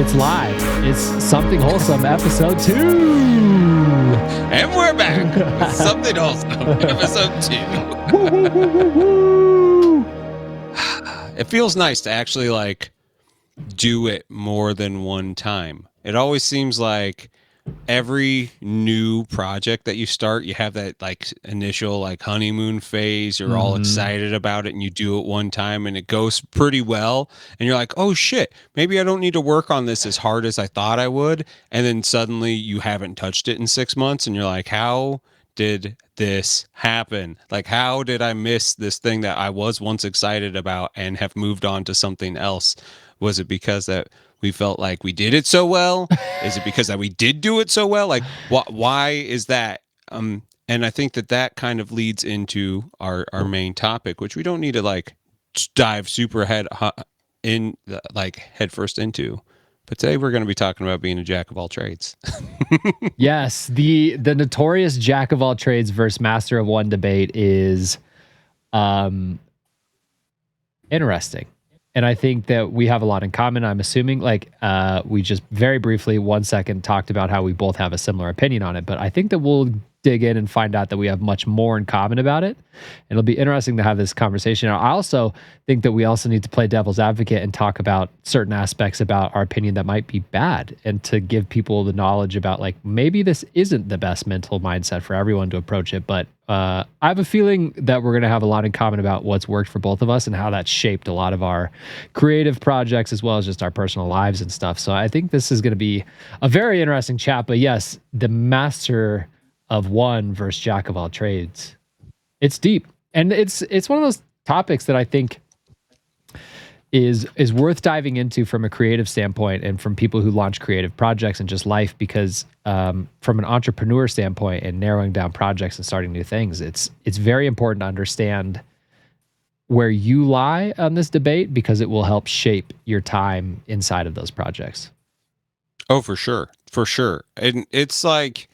It's live. It's Something Wholesome, episode 2. And we're back with Something Wholesome, episode 2. Woo, woo, woo, woo, woo. It feels nice to actually like do it more than one time. It always seems like every new project that you start, you have that like initial like honeymoon phase. You're all excited about it and you do it one time and it goes pretty well. And you're like, oh shit, maybe I don't need to work on this as hard as I thought I would. And then suddenly you haven't touched it in 6 months and you're like, how did this happen? Like, how did I miss this thing that I was once excited about and have moved on to something else? Was it because that we felt like we did it so well? Is it because that we did do it so well? Like, why is that? And I think that kind of leads into our main topic, which we don't need to like dive super head first into. But today we're going to be talking about being a jack of all trades. Yes, the notorious jack of all trades versus master of one debate is interesting. And I think that we have a lot in common. I'm assuming we just very briefly 1 second talked about how we both have a similar opinion on it. But I think that we'll dig in and find out that we have much more in common about it. It'll be interesting to have this conversation. I also think that we also need to play devil's advocate and talk about certain aspects about our opinion that might be bad and to give people the knowledge about like maybe this isn't the best mental mindset for everyone to approach it. But I have a feeling that we're going to have a lot in common about what's worked for both of us and how that's shaped a lot of our creative projects as well as just our personal lives and stuff. So I think this is going to be a very interesting chat. But yes, the master of one versus jack of all trades. It's deep. And it's one of those topics that I think is worth diving into from a creative standpoint and from people who launch creative projects and just life, because from an entrepreneur standpoint and narrowing down projects and starting new things, it's very important to understand where you lie on this debate, because it will help shape your time inside of those projects. Oh, for sure. For sure. And it's like,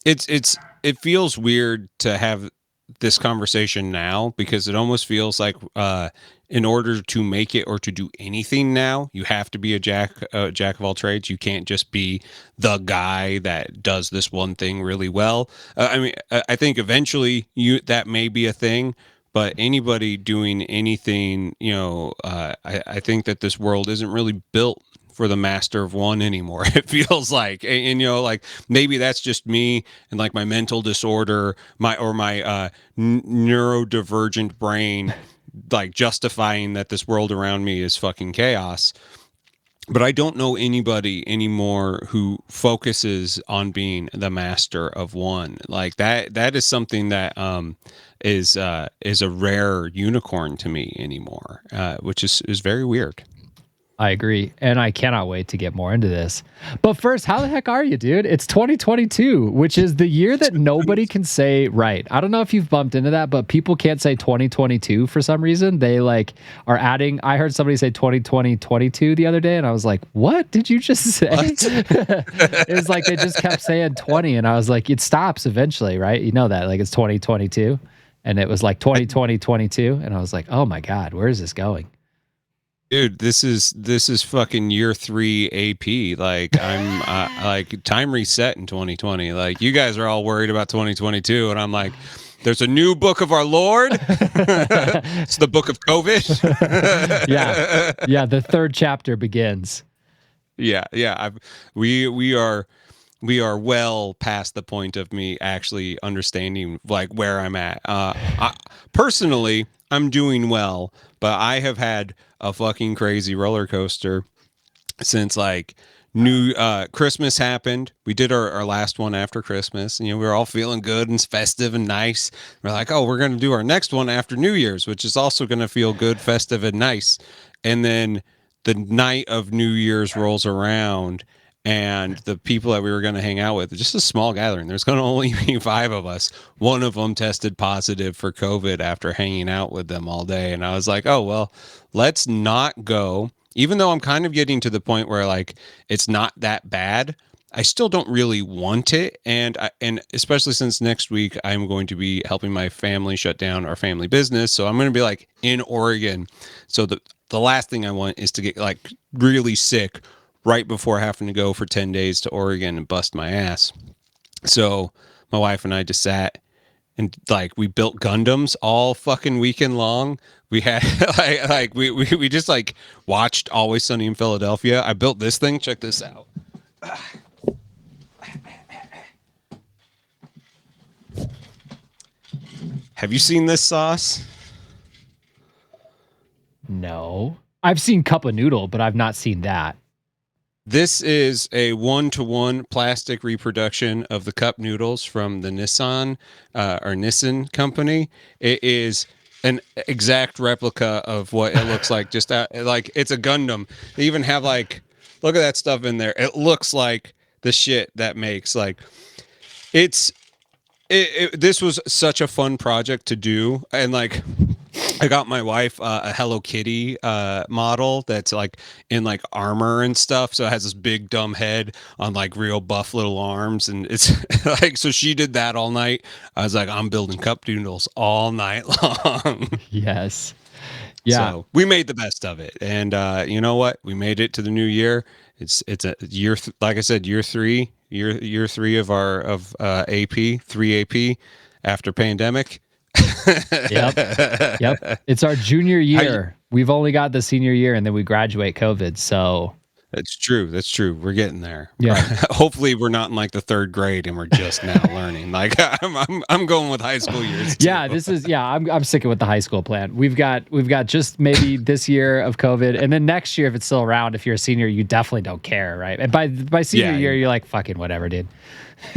it feels weird to have this conversation now, because it almost feels like in order to make it or to do anything now, you have to be a jack of all trades. You can't just be the guy that does this one thing really well. I think eventually that may be a thing, but anybody doing anything, I think that this world isn't really built for the master of one anymore. It feels like, and like maybe that's just me and like my mental disorder, my neurodivergent brain, like justifying that this world around me is fucking chaos. But I don't know anybody anymore who focuses on being the master of one. Like that is something that is a rare unicorn to me anymore, which is very weird. I agree. And I cannot wait to get more into this. But first, how the heck are you, dude? It's 2022, which is the year that nobody can say right. I don't know if you've bumped into that, but people can't say 2022 for some reason. They like are adding, I heard somebody say 2022 the other day, and I was like, what did you just say? It was like they just kept saying 20, and I was like, it stops eventually, right? You know that, like it's 2022. And it was like 2022, and I was like, oh my God, where is this going? Dude, this is fucking year 3 AP. Like I'm like time reset in 2020. Like you guys are all worried about 2022, and I'm like, there's a new book of our Lord. It's the book of COVID. Yeah. The third chapter begins. Yeah. We are well past the point of me actually understanding like where I'm at. Personally, I'm doing well, but I have had a fucking crazy roller coaster since like Christmas happened. We did our last one after Christmas, and we were all feeling good and festive and nice. We're like, oh, we're going to do our next one after New Year's, which is also going to feel good, festive, and nice. And then the night of New Year's rolls around, and the people that we were going to hang out with, just a small gathering, there's going to only be 5 of us. One of them tested positive for COVID after hanging out with them all day. And I was like, oh, well, let's not go. Even though I'm kind of getting to the point where like, it's not that bad, I still don't really want it. And especially since next week, I'm going to be helping my family shut down our family business. So I'm going to be like in Oregon. So the last thing I want is to get like really sick right before having to go for 10 days to Oregon and bust my ass. So my wife and I just sat and like we built Gundams all fucking weekend long. We had we just like watched Always Sunny in Philadelphia. I built this thing. Check this out. Have you seen this sauce? No. I've seen Cup of Noodle, but I've not seen that. This is a 1-to-1 plastic reproduction of the cup noodles from the Nissan company. It is an exact replica of what it looks like. Just like it's a Gundam. They even have like, look at that stuff in there. It looks like the shit that makes like this was such a fun project to do. And like, I got my wife a Hello Kitty model that's like in like armor and stuff. So it has this big dumb head on like real buff little arms. And it's like, so she did that all night. I was like, I'm building cup noodles all night long. Yes. Yeah. So we made the best of it. And you know what? We made it to the new year. It's a year, like I said, year three of our AP, 3 AP after pandemic. Yep. It's our junior year. We've only got the senior year and then we graduate COVID. So that's true. We're getting there. Yeah. Hopefully we're not in like the 3rd grade and we're just now learning. Like I'm going with high school years too. Yeah, I'm sticking with the high school plan. We've got just maybe this year of COVID, and then next year if it's still around, if you're a senior, you definitely don't care, right? And by senior year, you're like, fucking whatever, dude.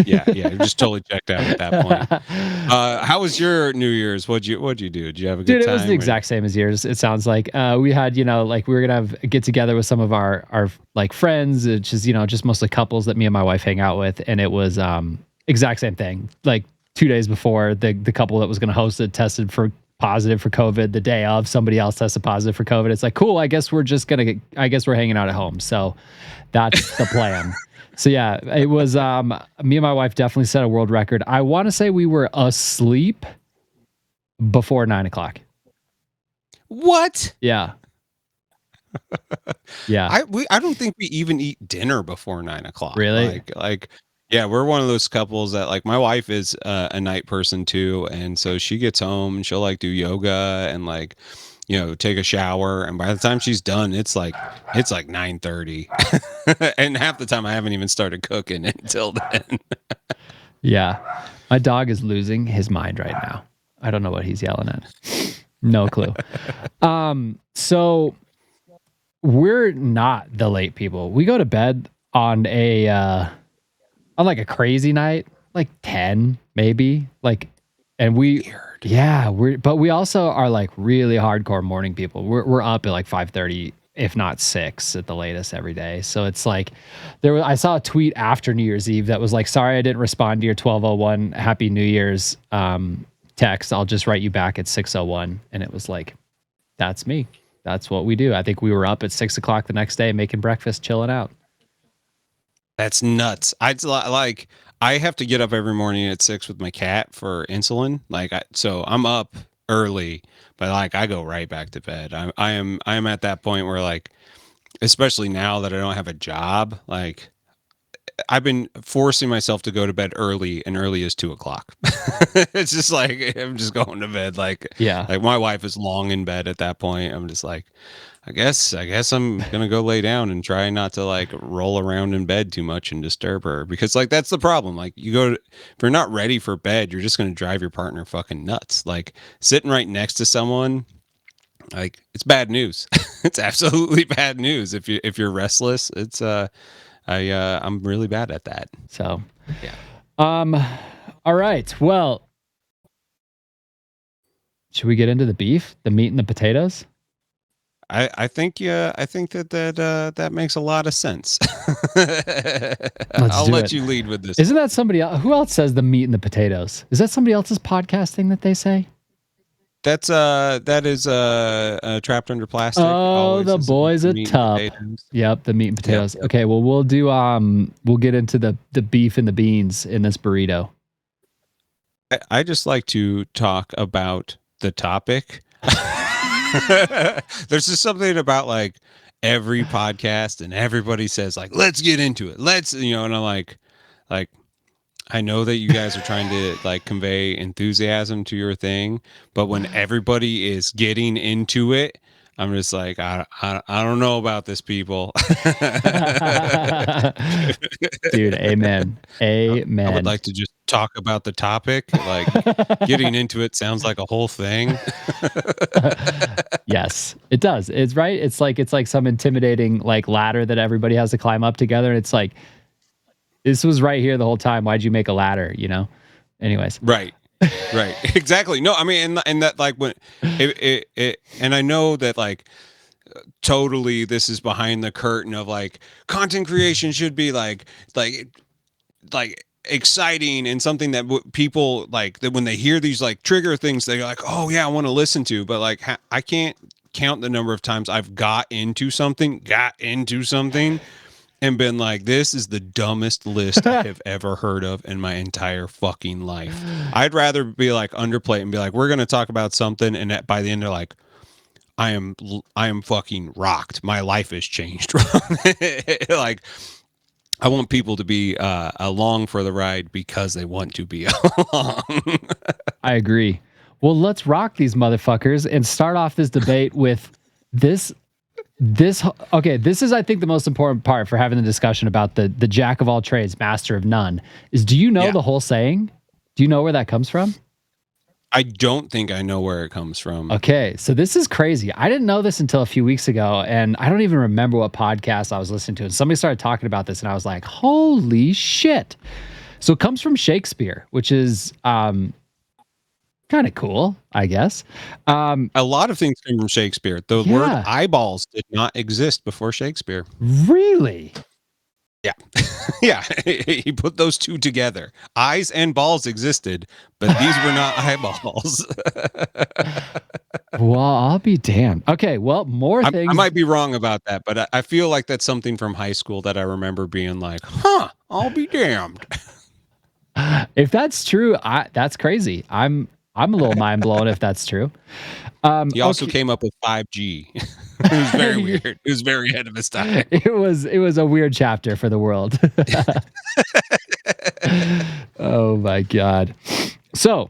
Yeah, you're just totally checked out at that point. How was your New Year's? What'd you do? Did you have a good time? Dude, it was the exact same as yours. It sounds like we had, like we were gonna have a get together with some of our like friends, which is just mostly couples that me and my wife hang out with, and it was exact same thing. Like 2 days before, the couple that was gonna host it tested for positive for COVID. The day of, somebody else tested positive for COVID. It's like, cool. I guess we're hanging out at home. So that's the plan. So yeah, it was me and my wife definitely set a world record. I want to say we were asleep before 9:00. What? Yeah. Yeah. I don't think we even eat dinner before 9:00. Really? Like yeah, we're one of those couples that like my wife is a night person too, and so she gets home and she'll like do yoga and like take a shower, and by the time she's done, it's like 9:30, and half the time I haven't even started cooking until then. Yeah, my dog is losing his mind right now. I don't know what he's yelling at. No clue. So we're not the late people. We go to bed on like a crazy night, like 10 maybe, like, and but we also are like really hardcore morning people. We're up at like 5:30, if not 6 at the latest every day. So it's like I saw a tweet after New Year's Eve that was like, sorry I didn't respond to your 12:01 Happy New Year's text. I'll just write you back at 6:01. And it was like, that's me. That's what we do. I think we were up at 6:00 the next day making breakfast, chilling out. That's nuts. I have to get up every morning at 6 with my cat for insulin. So I'm up early, but like I go right back to bed. I am at that point where like, especially now that I don't have a job, like I've been forcing myself to go to bed early, and early is 2:00. It's just like I'm just going to bed. Like my wife is long in bed at that point. I'm just like, I guess I'm gonna go lay down and try not to like roll around in bed too much and disturb her, because like that's the problem. Like if you're not ready for bed, you're just gonna drive your partner fucking nuts. Like sitting right next to someone, like it's bad news. It's absolutely bad news if you're restless. It's I'm really bad at that. So yeah. All right. Well, should we get into the beef, the meat and the potatoes? I think that makes a lot of sense. I'll let you lead with this. Isn't that somebody else? Who else says the meat and the potatoes? Is that somebody else's podcast thing that they say? That is Trapped Under Plastic. Oh, the boys at Tup. Yep, the meat and potatoes. Yep. Okay, well we'll do we'll get into the beef and the beans in this burrito. I just like to talk about the topic. There's just something about like every podcast and everybody says like, let's get into it. Let's, and I'm like, I know that you guys are trying to like convey enthusiasm to your thing, but when everybody is getting into it, I'm just like, I don't know about this, people. Dude, amen. I would Amen. like to just talk about the topic. Like getting into it sounds like a whole thing. Yes, it does. It's right. It's like some intimidating like ladder that everybody has to climb up together. And it's like, this was right here the whole time. Why'd you make a ladder? Anyways. Right. Right. Exactly. No, I mean, and that like when and I know that like totally this is behind the curtain of like content creation should be like exciting and something that people like that when they hear these like trigger things, they're like, oh yeah, I want to listen to, but like I can't count the number of times I've got into something and been like, this is the dumbest list I have ever heard of in my entire fucking life. I'd rather be like underplay and be like, we're going to talk about something. And by the end, they're like, I am fucking rocked. My life has changed. Like, I want people to be along for the ride because they want to be along. I agree. Well, let's rock these motherfuckers and start off this debate with this. Okay, this is, I think, the most important part for having the discussion about the jack of all trades, master of none. Is, do you know the whole saying? Do you know where that comes from? I don't think I know where it comes from. Okay, so this is crazy. I didn't know this until a few weeks ago, and I don't even remember what podcast I was listening to. And somebody started talking about this, and I was like, holy shit. So it comes from Shakespeare, which is kind of cool, I guess. A lot of things come from Shakespeare. The word eyeballs did not exist before Shakespeare. Really? Yeah. Yeah. He put those two together. Eyes and balls existed, but these were not eyeballs. Well, I'll be damned. Okay, well, more things. I might be wrong about that, but I feel like that's something from high school that I remember being like, huh, I'll be damned. If that's true, that's crazy. I'm a little mind blown if that's true. He also came up with 5G. It was very weird. It was very ahead of his time. It was a weird chapter for the world. Oh my God. So,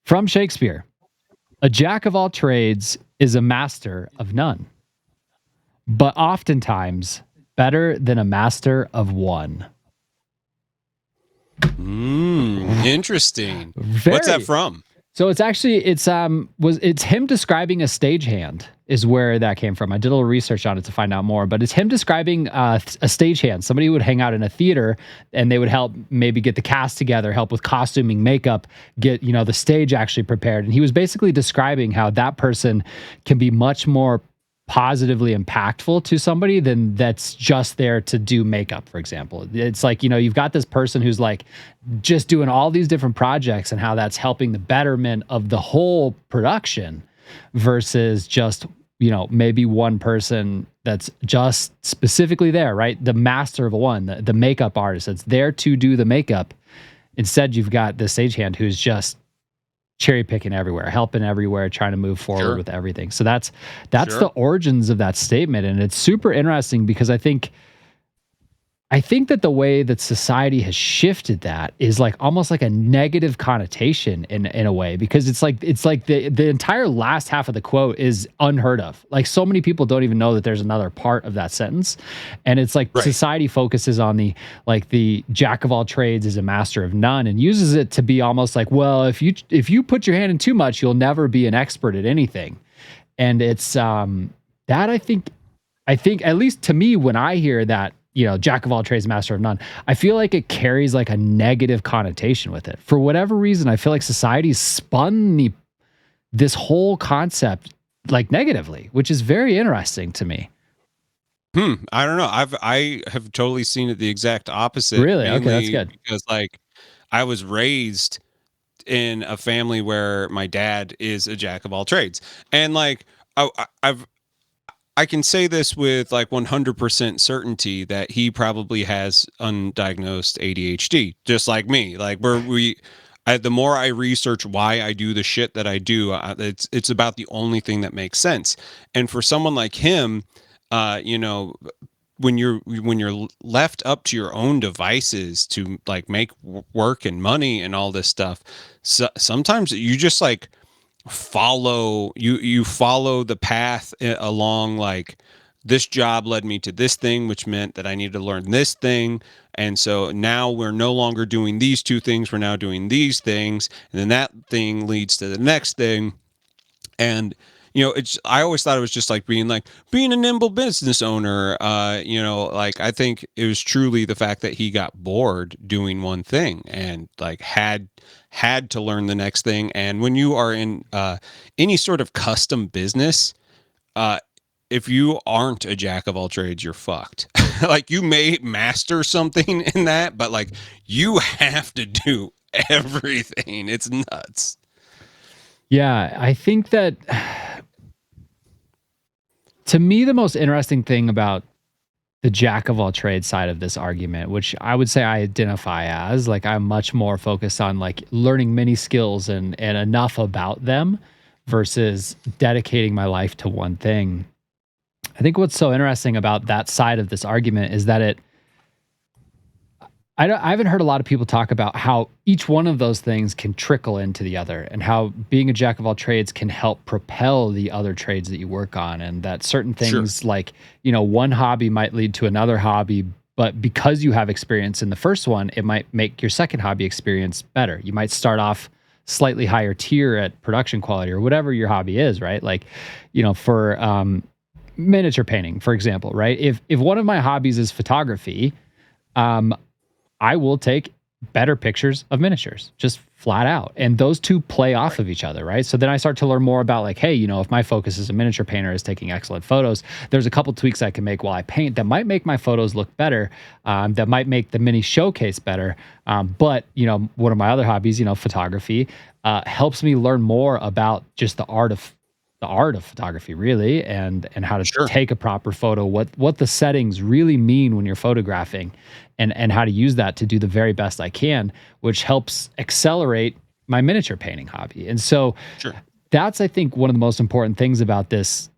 from Shakespeare, a jack of all trades is a master of none, but oftentimes better than a master of one. Interesting. What's that from? So it's actually it's him describing a stagehand is where that came from. I did a little research on it to find out more, but it's him describing a stagehand, somebody who would hang out in a theater and they would help maybe get the cast together, help with costuming, makeup, get the stage actually prepared. And he was basically describing how that person can be much more positively impactful to somebody than that's just there to do makeup, for example. It's like, you've got this person who's like just doing all these different projects and how that's helping the betterment of the whole production versus just, maybe one person that's just specifically there, right? The master of one, the makeup artist that's there to do the makeup. Instead, you've got the stagehand who's just cherry picking everywhere, helping everywhere, trying to move forward with everything. So that's the origins of that statement. And it's super interesting because I think that the way that society has shifted that is like almost like a negative connotation in a way, because it's like the entire last half of the quote is unheard of. Like so many people don't even know that there's another part of that sentence. And it's like society focuses on the jack of all trades is a master of none and uses it to be almost like, well, if you put your hand in too much, you'll never be an expert at anything. And it's that I think at least to me, when I hear that, jack of all trades, master of none, I feel like it carries like a negative connotation with it. For whatever reason, I feel like society's spun this whole concept like negatively, which is very interesting to me. I don't know. I have totally seen it the exact opposite. Really? Okay, that's good. Because like I was raised in a family where my dad is a jack of all trades. And like I can say this with like 100% certainty that he probably has undiagnosed ADHD, just like me. Like the more I research why I do the shit that I do, it's about the only thing that makes sense. And for someone like him, you know, when you're left up to your own devices to like make work and money and all this stuff, sometimes you just like you follow the path along, like this job led me to this thing, which meant that I needed to learn this thing. And so now we're no longer doing these two things, we're now doing these things, and then that thing leads to the next thing. And it's, I always thought it was just like being a nimble business owner. Like I think it was truly the fact that he got bored doing one thing and like had to learn the next thing. And when you are in any sort of custom business, uh if you aren't a jack of all trades, you're fucked. Like you may master something in that, but like you have to do everything. It's nuts. Yeah, I think that to me, the most interesting thing about the jack of all trades side of this argument, which I would say I identify as, like, I'm much more focused on like learning many skills and enough about them versus dedicating my life to one thing. I think what's so interesting about that side of this argument is that I haven't heard a lot of people talk about how each one of those things can trickle into the other and how being a jack of all trades can help propel the other trades that you work on, and that certain Sure. things like, one hobby might lead to another hobby, but because you have experience in the first one, it might make your second hobby experience better. You might start off slightly higher tier at production quality or whatever your hobby is, right? Like, for miniature painting, for example, right? If one of my hobbies is photography, um, I will take better pictures of miniatures, just flat out. And those two play off Right. of each other, right? So then I start to learn more about like, hey, if my focus as a miniature painter is taking excellent photos, there's a couple tweaks I can make while I paint that might make my photos look better, that might make the mini showcase better. But one of my other hobbies, photography, helps me learn more about just the art of photography, really, and how to Sure. take a proper photo, what the settings really mean when you're photographing, and how to use that to do the very best I can, which helps accelerate my miniature painting hobby. And so Sure. that's, I think, one of the most important things about this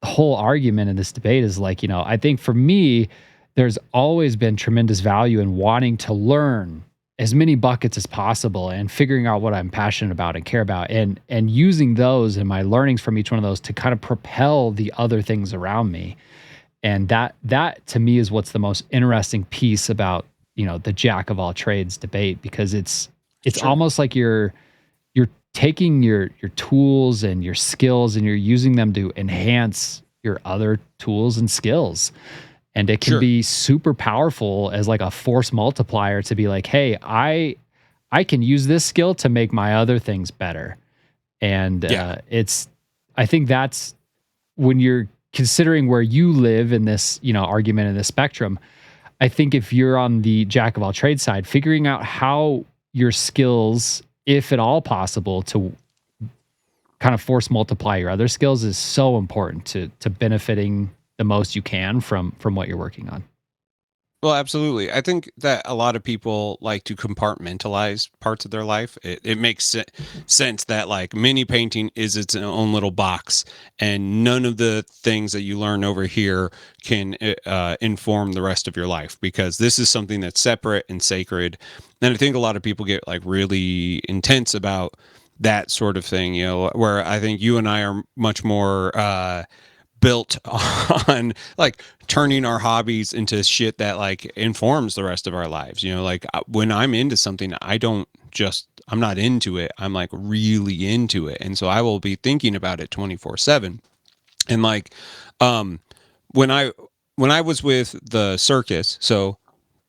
whole argument in this debate is like, I think for me, there's always been tremendous value in wanting to learn as many buckets as possible and figuring out what I'm passionate about and care about, and using those and my learnings from each one of those to kind of propel the other things around me. And that to me is what's the most interesting piece about, the jack of all trades debate, because it's Sure. almost like you're taking your tools and your skills and you're using them to enhance your other tools and skills. And it can Sure. be super powerful as like a force multiplier to be like, hey, I can use this skill to make my other things better. And Yeah. I think that's when you're considering where you live in this, argument in this spectrum. I think if you're on the jack of all trades side, figuring out how your skills, if at all possible, to kind of force multiply your other skills is so important to benefiting the most you can from what you're working on. Well, absolutely. I think that a lot of people like to compartmentalize parts of their life. It makes sense that like mini painting is its own little box, and none of the things that you learn over here can inform the rest of your life, because this is something that's separate and sacred. And I think a lot of people get like really intense about that sort of thing, where I think you and I are much more built on like turning our hobbies into shit that like informs the rest of our lives. Like when I'm into something, I'm not into it, I'm like really into it, and so I will be thinking about it 24/7. And like um when I when I was with the circus, so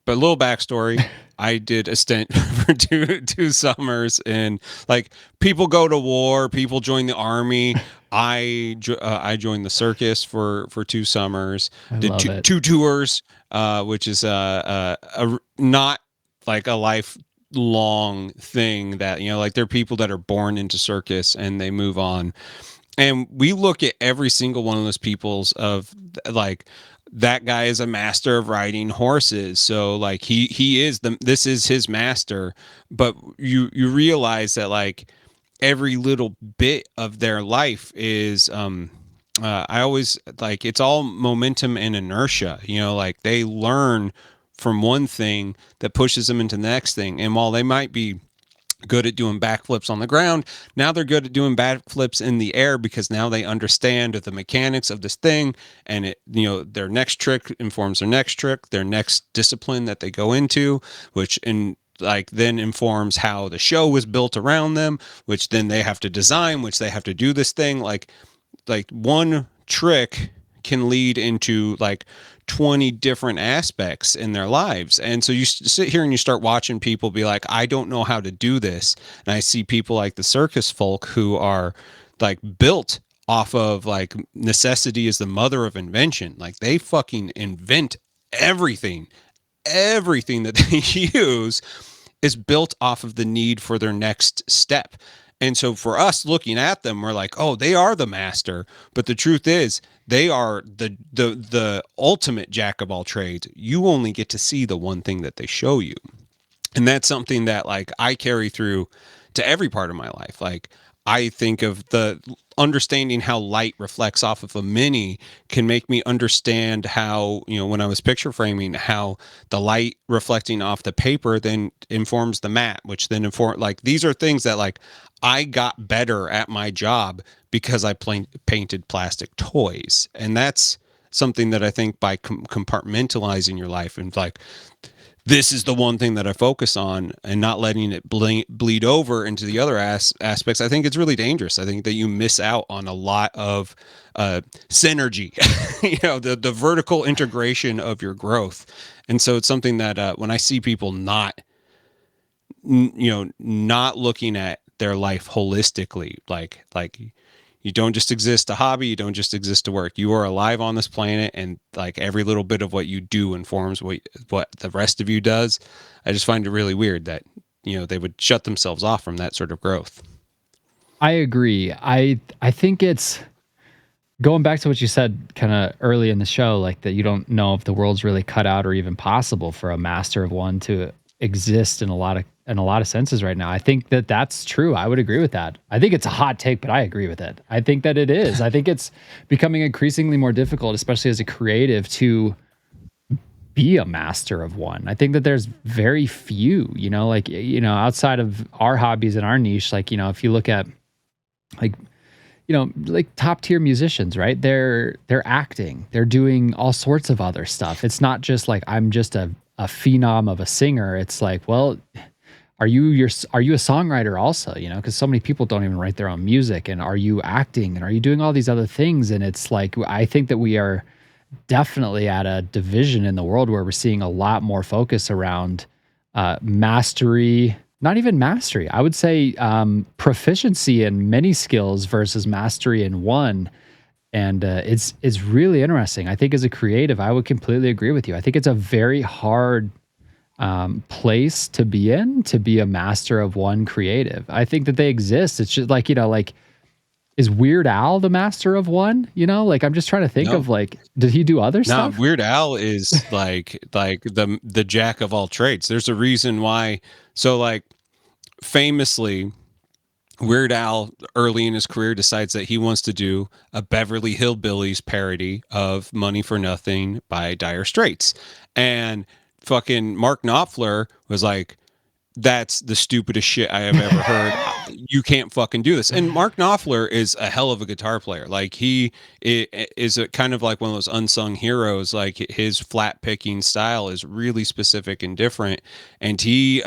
but a little backstory. I did a stint for two summers, and like people go to war, people join the army. I joined the circus for 2 summers, I did love two, it. two tours, which is not like a lifelong thing that like there are people that are born into circus and they move on, and we look at every single one of those people's of like that guy is a master of riding horses, so like he is this is his master. But you realize that like every little bit of their life is I always like it's all momentum and inertia. Like they learn from one thing that pushes them into the next thing. And while they might be good at doing backflips on the ground, now they're good at doing backflips in the air because now they understand the mechanics of this thing, and their next trick informs their next trick, their next discipline that they go into, which in like then informs how the show was built around them, which then they have to design, which they have to do this thing like one trick can lead into like 20 different aspects in their lives. And so you sit here and you start watching people be like, I don't know how to do this. And I see people like the circus folk who are like built off of like necessity is the mother of invention. Like they fucking invent everything. Everything that they use is built off of the need for their next step. And so for us looking at them, we're like, oh, they are the master. But the truth is, they are the ultimate jack of all trades. You only get to see the one thing that they show you. And that's something that like I carry through to every part of my life. Like I think of the understanding how light reflects off of a mini can make me understand how, when I was picture framing, how the light reflecting off the paper then informs the mat, which then like these are things that like I got better at my job because I painted plastic toys. And that's something that I think by compartmentalizing your life and like this is the one thing that I focus on and not letting it bleed over into the other aspects, I think it's really dangerous. I think that you miss out on a lot of synergy, the vertical integration of your growth. And so it's something that when I see people not looking at their life holistically, like you don't just exist to hobby, you don't just exist to work. You are alive on this planet, and like every little bit of what you do informs what the rest of you does. I just find it really weird that they would shut themselves off from that sort of growth. I agree. I think it's going back to what you said kind of early in the show, like that you don't know if the world's really cut out or even possible for a master of one to exist in a lot of senses right now. I think that that's true. I would agree with that. I think it's a hot take, but I agree with it. I think that it is. I think it's becoming increasingly more difficult, especially as a creative, to be a master of one. I think that there's very few, outside of our hobbies and our niche, like, if you look at like like top tier musicians, right? They're acting, they're doing all sorts of other stuff. It's not just like I'm just a phenom of a singer. It's like, well, are you a songwriter also? Because so many people don't even write their own music. And are you acting? And are you doing all these other things? And it's like I think that we are definitely at a division in the world where we're seeing a lot more focus around mastery. Not even mastery. I would say proficiency in many skills versus mastery in one. And it's really interesting. I think as a creative, I would completely agree with you. I think it's a very hard place to be in, to be a master of one creative. I think that they exist. It's just like, is Weird Al the master of one? Like I'm just trying to think of like, did he do other stuff? No, Weird Al is like the jack of all trades. There's a reason why. So like famously, Weird Al early in his career decides that he wants to do a Beverly Hillbillies parody of Money for Nothing by Dire Straits. And fucking Mark Knopfler was like, that's the stupidest shit I have ever heard. You can't fucking do this. And Mark Knopfler is a hell of a guitar player. Like he is a kind of like one of those unsung heroes. Like his flat picking style is really specific and different. And he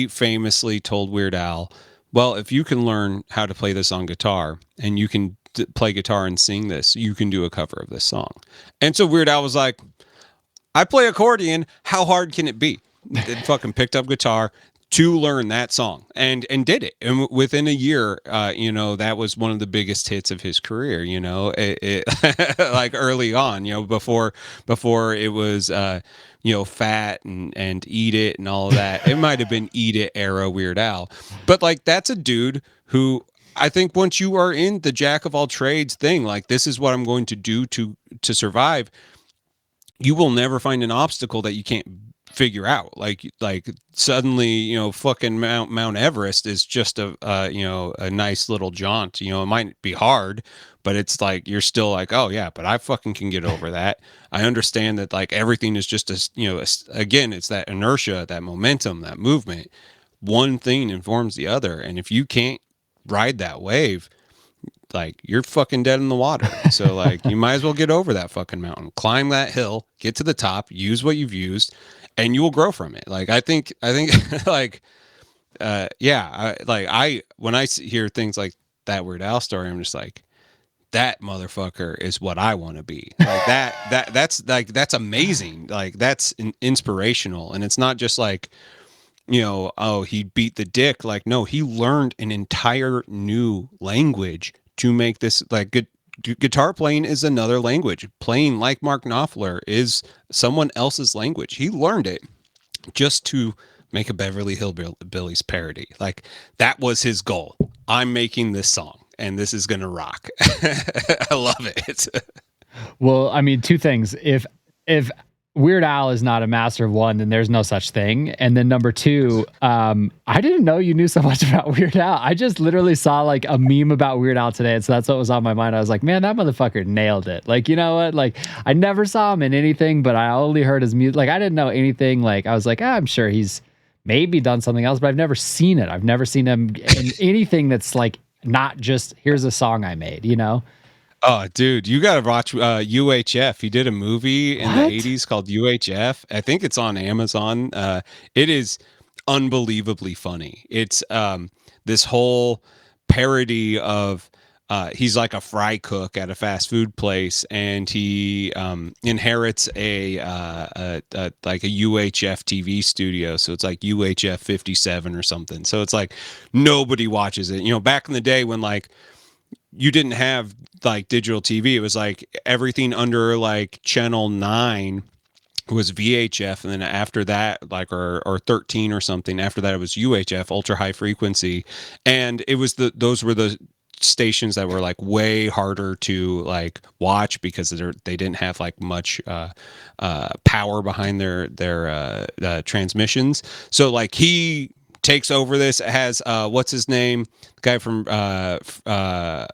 famously told Weird Al, well, if you can learn how to play this on guitar and you can play guitar and sing this, you can do a cover of this song. And so Weird Al was like, I play accordion. How hard can it be? Then fucking picked up guitar to learn that song and did it. And within a year, that was one of the biggest hits of his career, like early on, before it was, Fat and Eat It and all of that. It might've been Eat It era Weird Al, but like, that's a dude who I think once you are in the jack of all trades thing, like this is what I'm going to do to survive. You will never find an obstacle that you can't figure out. Like suddenly, fucking Mount Everest is just a nice little jaunt. It might be hard, but it's like you're still like, oh yeah, but I fucking can get over that. I understand that like everything is just again, it's that inertia, that momentum, that movement. One thing informs the other, and if you can't ride that wave, like you're fucking dead in the water. So like you might as well get over that fucking mountain, climb that hill, get to the top, use what you've used, and you will grow from it. Like I think like yeah, when I hear things like that Weird Al story, I'm just like, that motherfucker is what I want to be. Like that's amazing. Like that's inspirational, and it's not just like, oh, he beat the dick. Like, no, he learned an entire new language to make this. Like, good guitar playing is another language. Playing like Mark Knopfler is someone else's language. He learned it just to make a Beverly Hillbillies parody. Like, that was his goal. I'm making this song, and this is gonna rock. I love it. Well, I mean, two things. If Weird Al is not a master of one, then there's no such thing. And then number two, I didn't know you knew so much about Weird Al. I just literally saw like a meme about Weird Al today, and so that's what was on my mind. I was like, man, that motherfucker nailed it. Like, you know what? Like, I never saw him in anything, but I only heard his music. Like, I didn't know anything. Like, I was like, I'm sure he's maybe done something else, but I've never seen it. I've never seen him in anything that's like not just here's a song I made, you know? Oh, dude, you got to watch UHF. He did a movie in the What? 80s called UHF. I think it's on Amazon. It is unbelievably funny. It's this whole parody of he's like a fry cook at a fast food place, and he inherits like a UHF TV studio. So it's like UHF 57 or something. So it's like nobody watches it. Back in the day when like you didn't have like digital TV. It was like everything under like channel 9 was VHF, and then after that, like or 13 or something, after that it was UHF, ultra high frequency. And it was those were the stations that were like way harder to like watch because they didn't have like much power behind their transmissions. So like he takes over this. It has what's his name, the guy from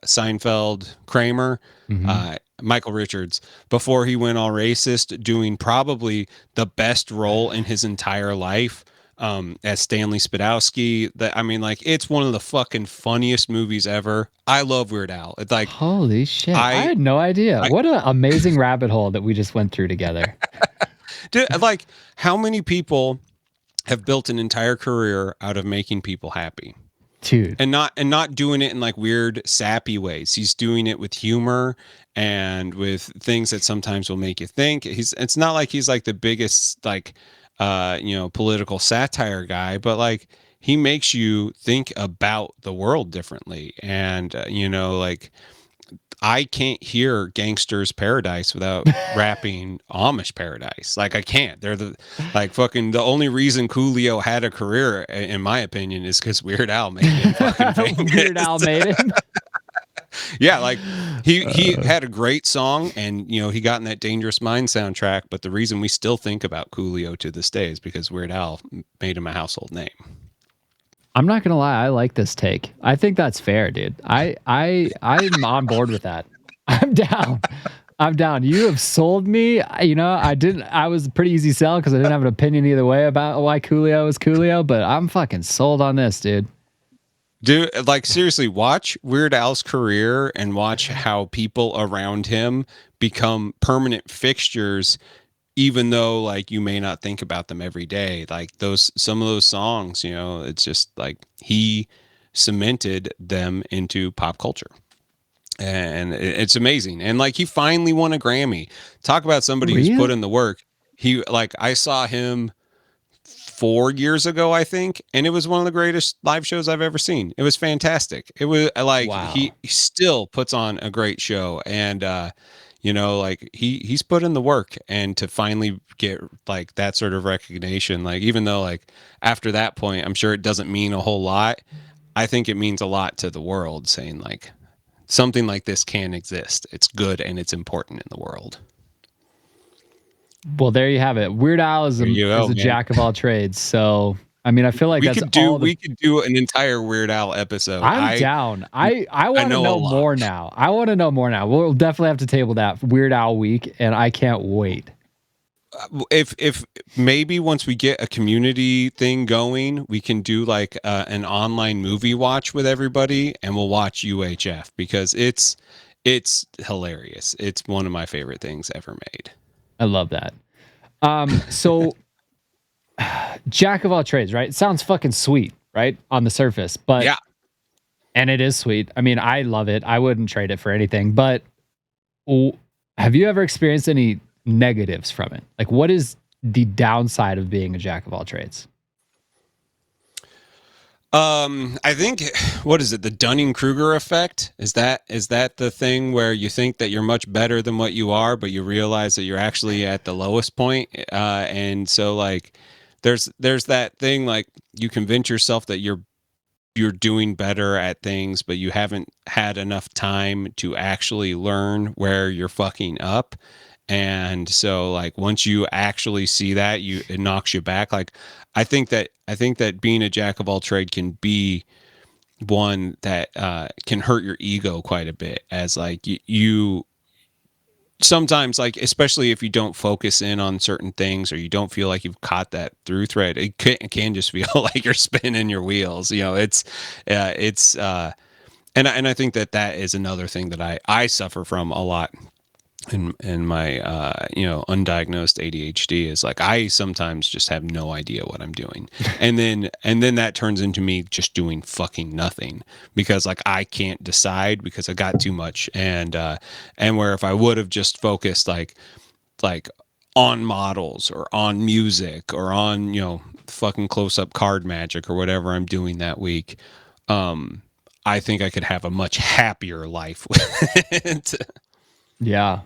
Seinfeld, Kramer, Mhm. Michael Richards, before he went all racist, doing probably the best role in his entire life as Stanley Spadowski. I mean, like, it's one of the fucking funniest movies ever. I love Weird Al. It's like Holy shit. I I had no idea. I What an amazing rabbit hole that we just went through together. dude, like, how many people have built an entire career out of making people happy? Dude. And not doing it in like weird sappy ways. He's doing it with humor and with things that sometimes will make you think. It's not like he's like the biggest like political satire guy, but like he makes you think about the world differently. And like I can't hear Gangster's Paradise without rapping Amish Paradise. Like I can't. They're like fucking the only reason Coolio had a career, in my opinion, is because Weird Al made him fucking Weird famous. Al made him. Yeah, like he had a great song, and he got in that Dangerous Mind soundtrack. But the reason we still think about Coolio to this day is because Weird Al made him a household name. I'm not gonna lie, I like this take. I think that's fair, dude. I'm on board with that. I'm down. I'm down. You have sold me. I was a pretty easy sell because I didn't have an opinion either way about why Coolio was Coolio, but I'm fucking sold on this, dude. Dude, like seriously, watch Weird Al's career and watch how people around him become permanent fixtures, even though like you may not think about them every day. Like some of those songs, it's just like he cemented them into pop culture. And it's amazing. And like he finally won a Grammy. Talk about somebody who's put Really? in the work. I saw him 4 years ago, I think, and it was one of the greatest live shows I've ever seen. It was fantastic. It was like he Wow. still puts on a great show, and like he's put in the work, and to finally get like that sort of recognition, like even though like after that point, I'm sure it doesn't mean a whole lot. I think it means a lot to the world, saying like something like this can exist. It's good and it's important in the world. Well, there you have it. Weird Al is There you is go, a man. jack of all trades. So, I mean, I feel like We that's could do all the. we could do an entire Weird Al episode. I'm down. I I want to know a know lot. more now. I want to know more now. We'll definitely have to table that Weird Al week, and I can't wait. If maybe once we get a community thing going, we can do like an online movie watch with everybody, and we'll watch UHF because it's hilarious. It's one of my favorite things ever made. I love that. So jack of all trades, right? It sounds fucking sweet, right? On the surface, but Yeah. and it is sweet. I mean, I love it. I wouldn't trade it for anything. But w- have you ever experienced any negatives from it? Like, what is the downside of being a jack of all trades? I think what is it? The Dunning-Kruger effect? Is that the thing where you think that you're much better than what you are, but you realize that you're actually at the lowest point? And so like there's that thing like you convince yourself that you're doing better at things, but you haven't had enough time to actually learn where you're fucking up. And so like once you actually see that, it knocks you back. Like I think that being a jack of all trade can be one that can hurt your ego quite a bit as like you sometimes like especially if you don't focus in on certain things or you don't feel like you've caught that through thread, it can just feel like you're spinning your wheels. It's and I think that is another thing that I suffer from a lot in my undiagnosed ADHD is like I sometimes just have no idea what I'm doing. And then that turns into me just doing fucking nothing because like I can't decide because I got too much and where if I would have just focused like on models or on music or on fucking close up card magic or whatever I'm doing that week, I think I could have a much happier life with it. Yeah.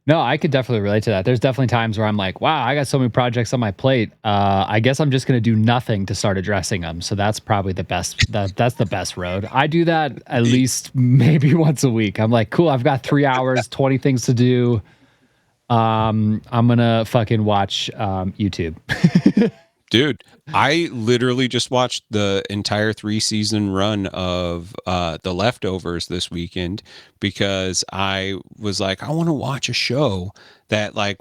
No, I could definitely relate to that. There's definitely times where I'm like, wow, I got so many projects on my plate. I guess I'm just going to do nothing to start addressing them. So that's probably the best. That's the best road. I do that at least maybe once a week. I'm like, cool, I've got 3 hours, 20 things to do. I'm gonna fucking watch YouTube. Dude, I literally just watched the entire 3-season run of The Leftovers this weekend because I was like, I want to watch a show that I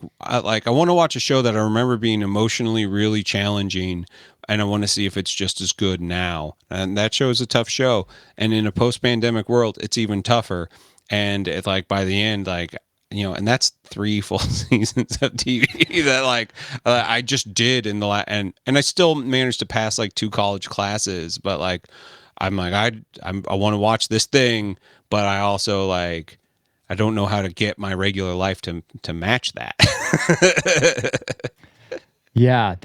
want to watch a show that I remember being emotionally really challenging and I want to see if it's just as good now. And that show is a tough show. And in a post-pandemic world, it's even tougher. And it's like by the end, like and that's 3 full seasons of TV that like I just did in the and I still managed to pass like 2 college classes, but like I'm like I want to watch this thing, but I also like I don't know how to get my regular life to match that. Yeah,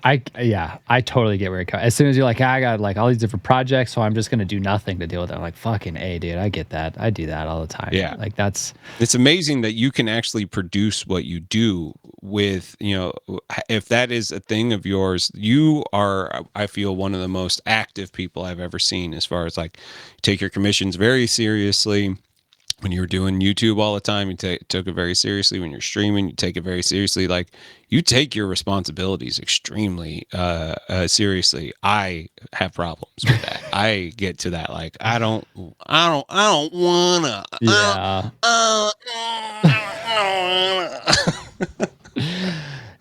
I totally get where you're coming. As soon as you're like, I got like all these different projects, so I'm just gonna do nothing to deal with it. I'm like, fucking A, dude, I get that. I do that all the time. Yeah. Like that's It's amazing that you can actually produce what you do with, if that is a thing of yours, you are, I feel, one of the most active people I've ever seen as far as like take your commissions very seriously. When you were doing YouTube all the time, you took it very seriously. When you're streaming, you take it very seriously. Like you take your responsibilities extremely seriously. I have problems with that. I get to that like I don't wanna. yeah. I don't wanna.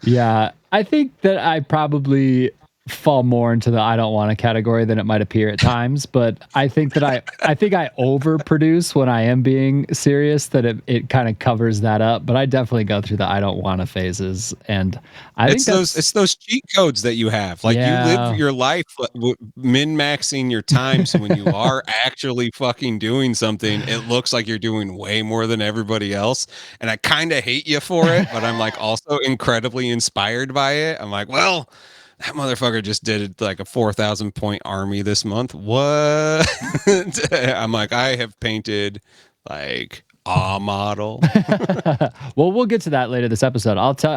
Yeah. I think that I probably fall more into the I don't want to category than it might appear at times, but I think that I think I overproduce when I am being serious that it kind of covers that up, but I definitely go through the I don't want to phases and I think It's those cheat codes that you have. Like you live yeah. your life min-maxing your time, so when you are actually fucking doing something, it looks like you're doing way more than everybody else. And I kind of hate you for it, but I'm like also incredibly inspired by it. I'm like, well, that motherfucker just did like a 4,000 point army this month. What? I'm like, I have painted like a model. Well, we'll get to that later this episode. Okay,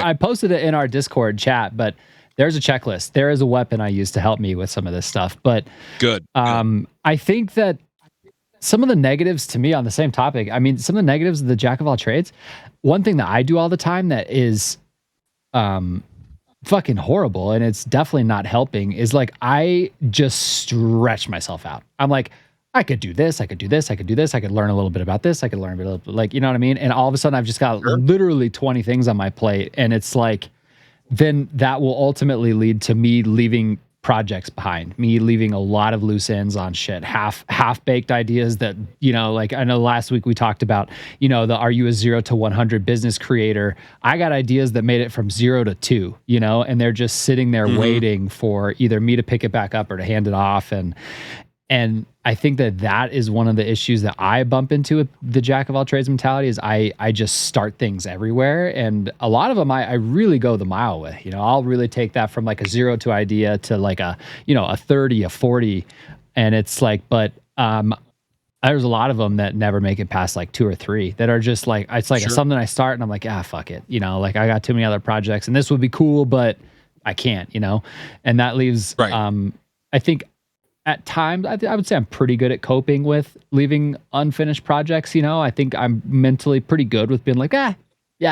I posted it in our Discord chat, but there's a checklist. There is a weapon I use to help me with some of this stuff. But good. I think that some of the negatives to me on the same topic, I mean, some of the negatives of the jack of all trades, one thing that I do all the time that is um fucking horrible and it's definitely not helping is like I just stretch myself out. I'm like, I could do this, I could do this, I could do this, I could learn a little bit about this, I could learn a little bit, like, you know what I mean? And all of a sudden I've just got Sure. literally 20 things on my plate. And it's like, then that will ultimately lead to me leaving projects behind, me leaving a lot of loose ends on shit, half baked ideas that, you know, like I know last week we talked about, you know, the are you a 0 to 100 business creator? I got ideas that made it from 0 to 2, you know, and they're just sitting there waiting for either me to pick it back up or to hand it off. And I think that that is one of the issues that I bump into with the jack of all trades mentality is I just start things everywhere. And a lot of them I really go the mile with, you know, I'll really take that from like a 0 to idea to like a, you know, a 30, a 40. And it's like, but there's a lot of them that never make it past like 2 or 3 that are just like, it's like Sure. something I start and I'm like, fuck it. You know, like I got too many other projects and this would be cool, but I can't, you know? And that leaves, Right. I think at times, I would say I'm pretty good at coping with leaving unfinished projects. You know, I think I'm mentally pretty good with being like, yeah,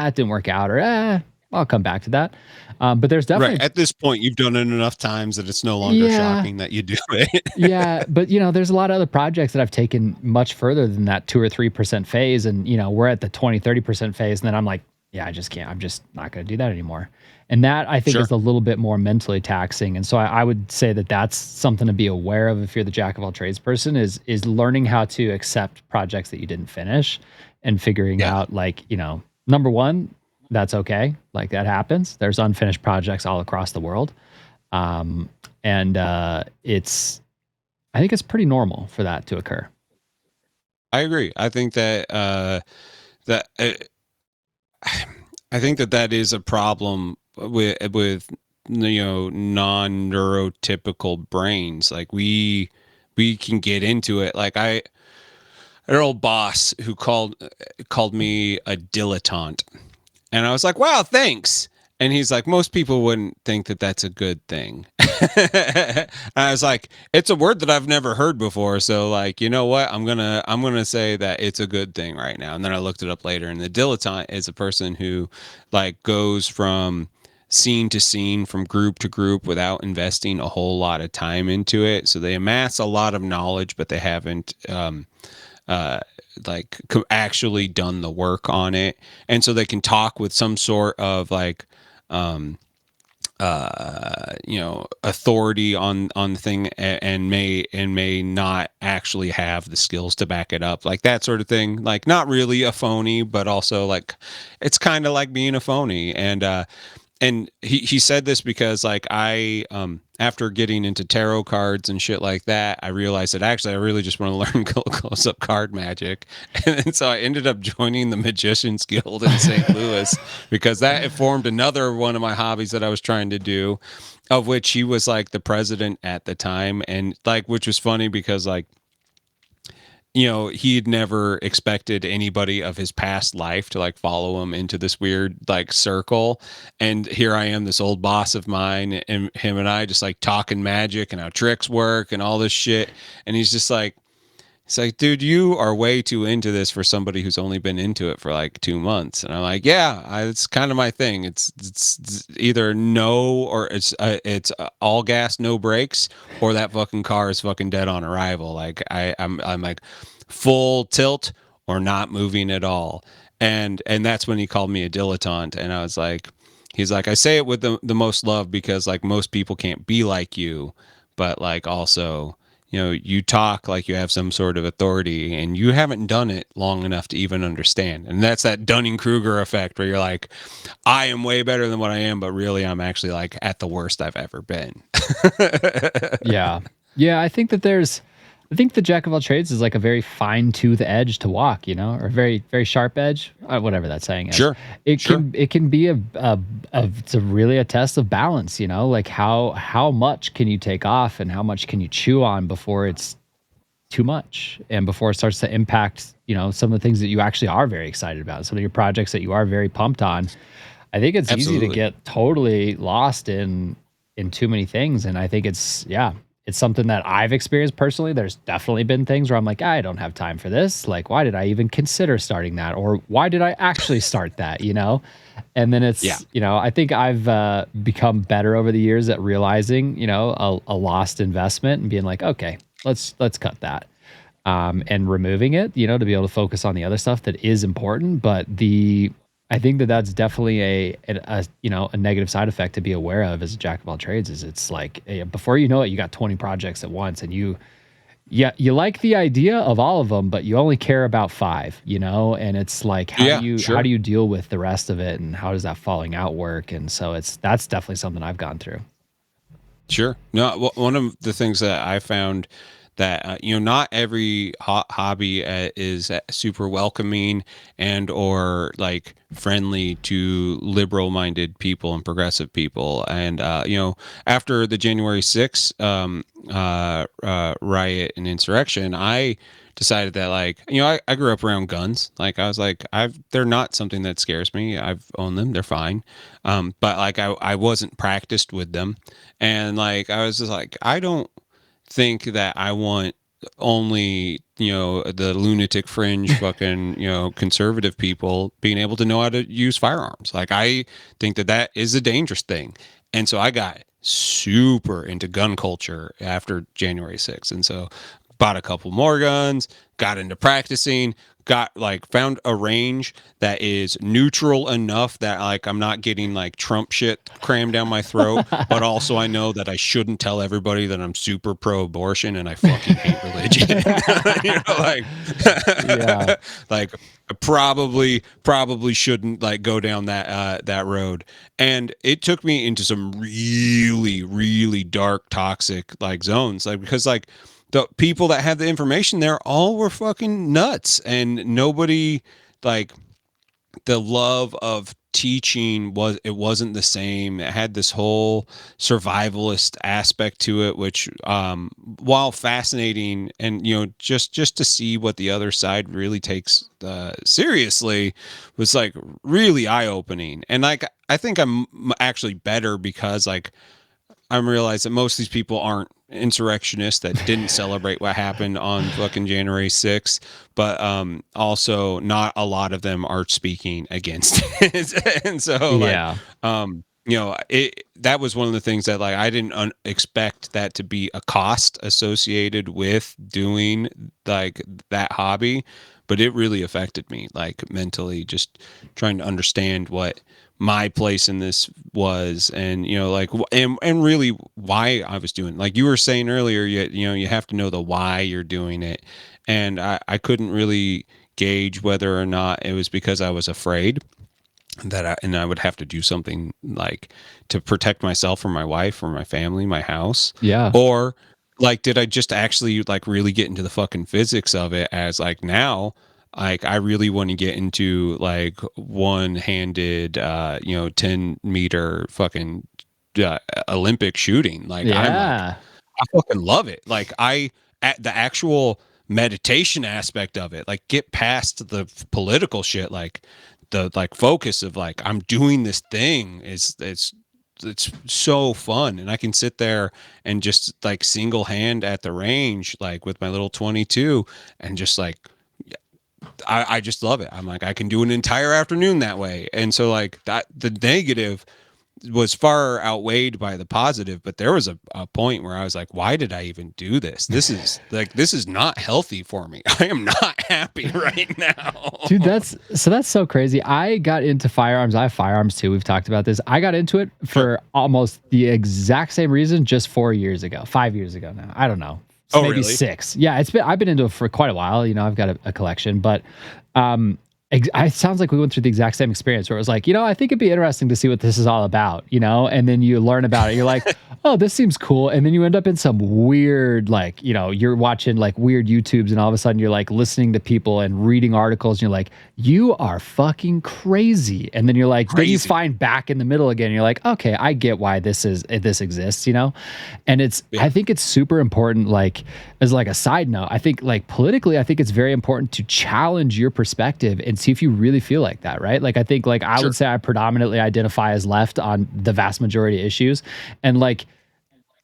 it didn't work out, or I'll come back to that. But there's definitely, Right. At this point, you've done it enough times that it's no longer yeah, shocking that you do it. yeah. But you know, there's a lot of other projects that I've taken much further than that 2 or 3% phase, and you know, we're at the 20-30% phase, and then I'm like, yeah, I just can't. I'm just not going to do that anymore. And that I think Sure. is a little bit more mentally taxing. And so I would say that that's something to be aware of if you're the jack of all trades person is learning how to accept projects that you didn't finish and figuring Yeah. out like, you know, number one, that's okay. Like that happens. There's unfinished projects all across the world. And I think it's pretty normal for that to occur. I agree. I think that that I think that that is a problem with you know non-neurotypical brains. Like we can get into it. Like an old boss who called me a dilettante, and I was like, wow, thanks. And he's like, most people wouldn't think that that's a good thing. And I was like, it's a word that I've never heard before. So like, you know what? I'm gonna say that it's a good thing right now. And then I looked it up later, and the dilettante is a person who like goes from scene to scene, from group to group without investing a whole lot of time into it. So they amass a lot of knowledge, but they haven't uh, like actually done the work on it, and so they can talk with some sort of like um you know authority on the thing, and may not actually have the skills to back it up, like that sort of thing. Like not really a phony, but also like it's kind of like being a phony. And he said this because like I after getting into tarot cards and shit like that, I realized that actually I really just want to learn close up card magic. And so I ended up joining the Magicians Guild in St. Louis because that informed another one of my hobbies that I was trying to do, of which he was like the president at the time. And like which was funny because like you know, he'd never expected anybody of his past life to like follow him into this weird like circle. And here I am, this old boss of mine, and him and I just like talking magic and how tricks work and all this shit. And he's like, dude, you are way too into this for somebody who's only been into it for like 2 months. And I'm like, yeah, it's kind of my thing. It's either no, or it's all gas, no brakes, or that fucking car is fucking dead on arrival. Like I'm like full tilt or not moving at all. And that's when he called me a dilettante. And I was like, he's like, I say it with the most love because like most people can't be like you, but like also, you know, you talk like you have some sort of authority and you haven't done it long enough to even understand. And that's that Dunning-Kruger effect where you're like, I am way better than what I am, but really I'm actually like at the worst I've ever been. Yeah. Yeah. I think the jack of all trades is like a very fine tooth edge to walk, you know, or very, very sharp edge, whatever that saying is. Sure. It can be it's a really a test of balance, you know, like how much can you take off and how much can you chew on before it's too much and before it starts to impact, you know, some of the things that you actually are very excited about, some of your projects that you are very pumped on. I think it's easy to Absolutely. get totally lost in too many things. And I think it's, yeah, it's something that I've experienced personally. There's definitely been things where I'm like, I don't have time for this. Like, why did I even consider starting that? Or why did I actually start that? And then Yeah. I think I've become better over the years at realizing, a lost investment and being like, okay, let's cut that. And removing it, to be able to focus on the other stuff that is important. But I think that that's definitely a negative side effect to be aware of as a jack of all trades. Is it's like before you know it, you got 20 projects at once, and you like the idea of all of them, but you only care about five, and it's like Yeah, how do sure. you deal with the rest of it, and how does that falling out work? And so that's definitely something I've gone through. Sure. No, one of the things that I found that not every hobby is super welcoming and or like friendly to liberal-minded people and progressive people. And after the January 6th riot and insurrection, I decided that like I grew up around guns. Like I was like they're not something that scares me. I've owned them. They're fine. But like I wasn't practiced with them. And like I was just like, I don't think that I want only, the lunatic fringe fucking, conservative people being able to know how to use firearms. Like I think that that is a dangerous thing. And so I got super into gun culture after January 6th. And so bought a couple more guns, got into practicing, got like found a range that is neutral enough that like I'm not getting like Trump shit crammed down my throat, but also I know that I shouldn't tell everybody that I'm super pro abortion and I fucking hate religion. Yeah. Like I probably shouldn't like go down that road. And it took me into some really, really dark, toxic like zones. Like because like the people that had the information there all were fucking nuts, and nobody like the love of teaching wasn't the same. It had this whole survivalist aspect to it, which while fascinating and just to see what the other side really takes seriously was like really eye-opening. And like I think I'm actually better because like I'm realized that most of these people aren't insurrectionists that didn't celebrate what happened on fucking January 6th, but also not a lot of them are speaking against it. And so like Yeah. that was one of the things that like I didn't expect that to be a cost associated with doing like that hobby, but it really affected me like mentally, just trying to understand what my place in this was, and like and really why I was doing, like you were saying earlier, you have to know the why you're doing it. And I couldn't really gauge whether or not it was because I was afraid that I would have to do something like to protect myself or my wife or my family, my house, Yeah. or like did I just actually like really get into the fucking physics of it, as like now like I really want to get into like one-handed 10-meter fucking Olympic shooting. Like I'm like Yeah. I fucking love it. Like at the actual meditation aspect of it, like get past the political shit, like the like focus of like I'm doing this thing is it's so fun. And I can sit there and just like single hand at the range like with my little 22 and just like I just love it. I'm like I can do an entire afternoon that way. And so like that the negative was far outweighed by the positive, but there was a point where I was like, why did I even do this? This is not healthy for me. I am not happy right now. Dude, that's so crazy. I got into firearms. I have firearms too. We've talked about this. I got into it for almost the exact same reason just 4 years ago, 5 years ago now. I don't know. Oh, Maybe really? 6. Yeah, I've been into it for quite a while. I've got a collection, but it sounds like we went through the exact same experience where it was like, I think it'd be interesting to see what this is all about, and then you learn about it. You're like, oh, this seems cool. And then you end up in some weird, like, you're watching like weird YouTubes and all of a sudden you're like listening to people and reading articles and you're like, you are fucking crazy. And then you're like, then you find back in the middle again. And you're like, okay, I get why this exists, And I think it's super important, like, as like a side note, I think like politically, I think it's very important to challenge your perspective and see if you really feel like that, right? Like I think like I would say I predominantly identify as left on the vast majority of issues. And like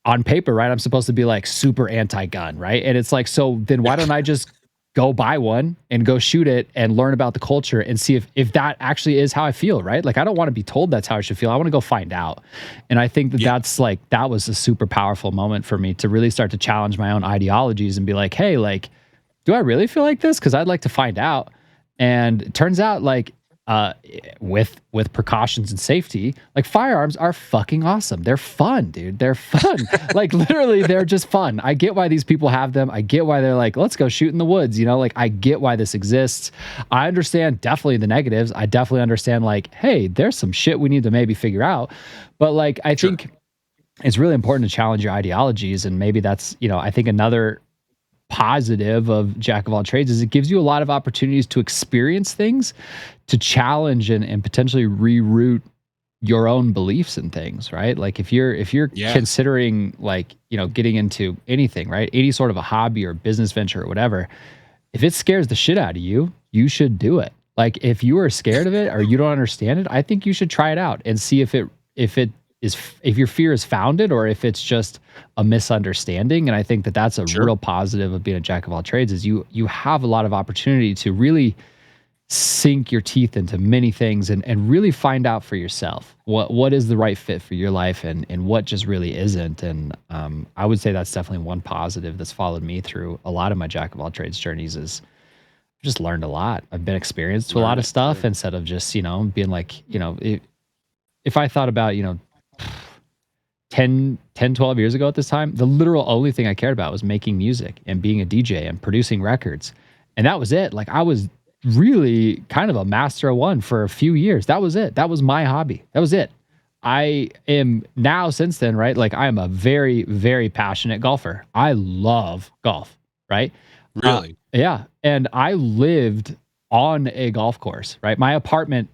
on paper, right, I'm supposed to be like super anti-gun, right? And it's like, so then why don't I just go buy one and go shoot it and learn about the culture and see if that actually is how I feel, right? Like I don't want to be told that's how I should feel. I want to go find out. And I think that Yeah. that's like that was a super powerful moment for me to really start to challenge my own ideologies and be like, "Hey, like do I really feel like this? Cuz I'd like to find out." And it turns out like uh with precautions and safety, like firearms are fucking awesome. They're fun, dude. They're fun. Like literally they're just fun. I get why these people have them. I get why they're like, let's go shoot in the woods, you know? Like I get why this exists. I understand definitely the negatives. I definitely understand like, hey, there's some shit we need to maybe figure out. But like I Sure. think it's really important to challenge your ideologies, and maybe that's, you know, I think another positive of jack of all trades is it gives you a lot of opportunities to experience things, to challenge and potentially reroute your own beliefs and things, right? Like if you're Yeah. considering like, you know, getting into anything, right? Any sort of a hobby or business venture or whatever, if it scares the shit out of you, you should do it. Like if you are scared of it or you don't understand it, I think you should try it out and see if it is if your fear is founded or if it's just a misunderstanding. And I think that that's a Sure. real positive of being a jack of all trades is you have a lot of opportunity to really sink your teeth into many things and really find out for yourself what is the right fit for your life and what just really isn't. And I would say that's definitely one positive that's followed me through a lot of my jack of all trades journeys is I've just learned a lot. I've been experienced to a lot Learn of it. stuff Sure. instead of just, you know, being like, you know, if I thought about, you know, 12 years ago at this time, the literal only thing I cared about was making music and being a DJ and producing records. And that was it. Like I was really kind of a master of one for a few years. That was it. That was my hobby. That was it. I am now since then, right? Like I am a very, very passionate golfer. I love golf, right? Really? Yeah. And I lived on a golf course, right? My apartment,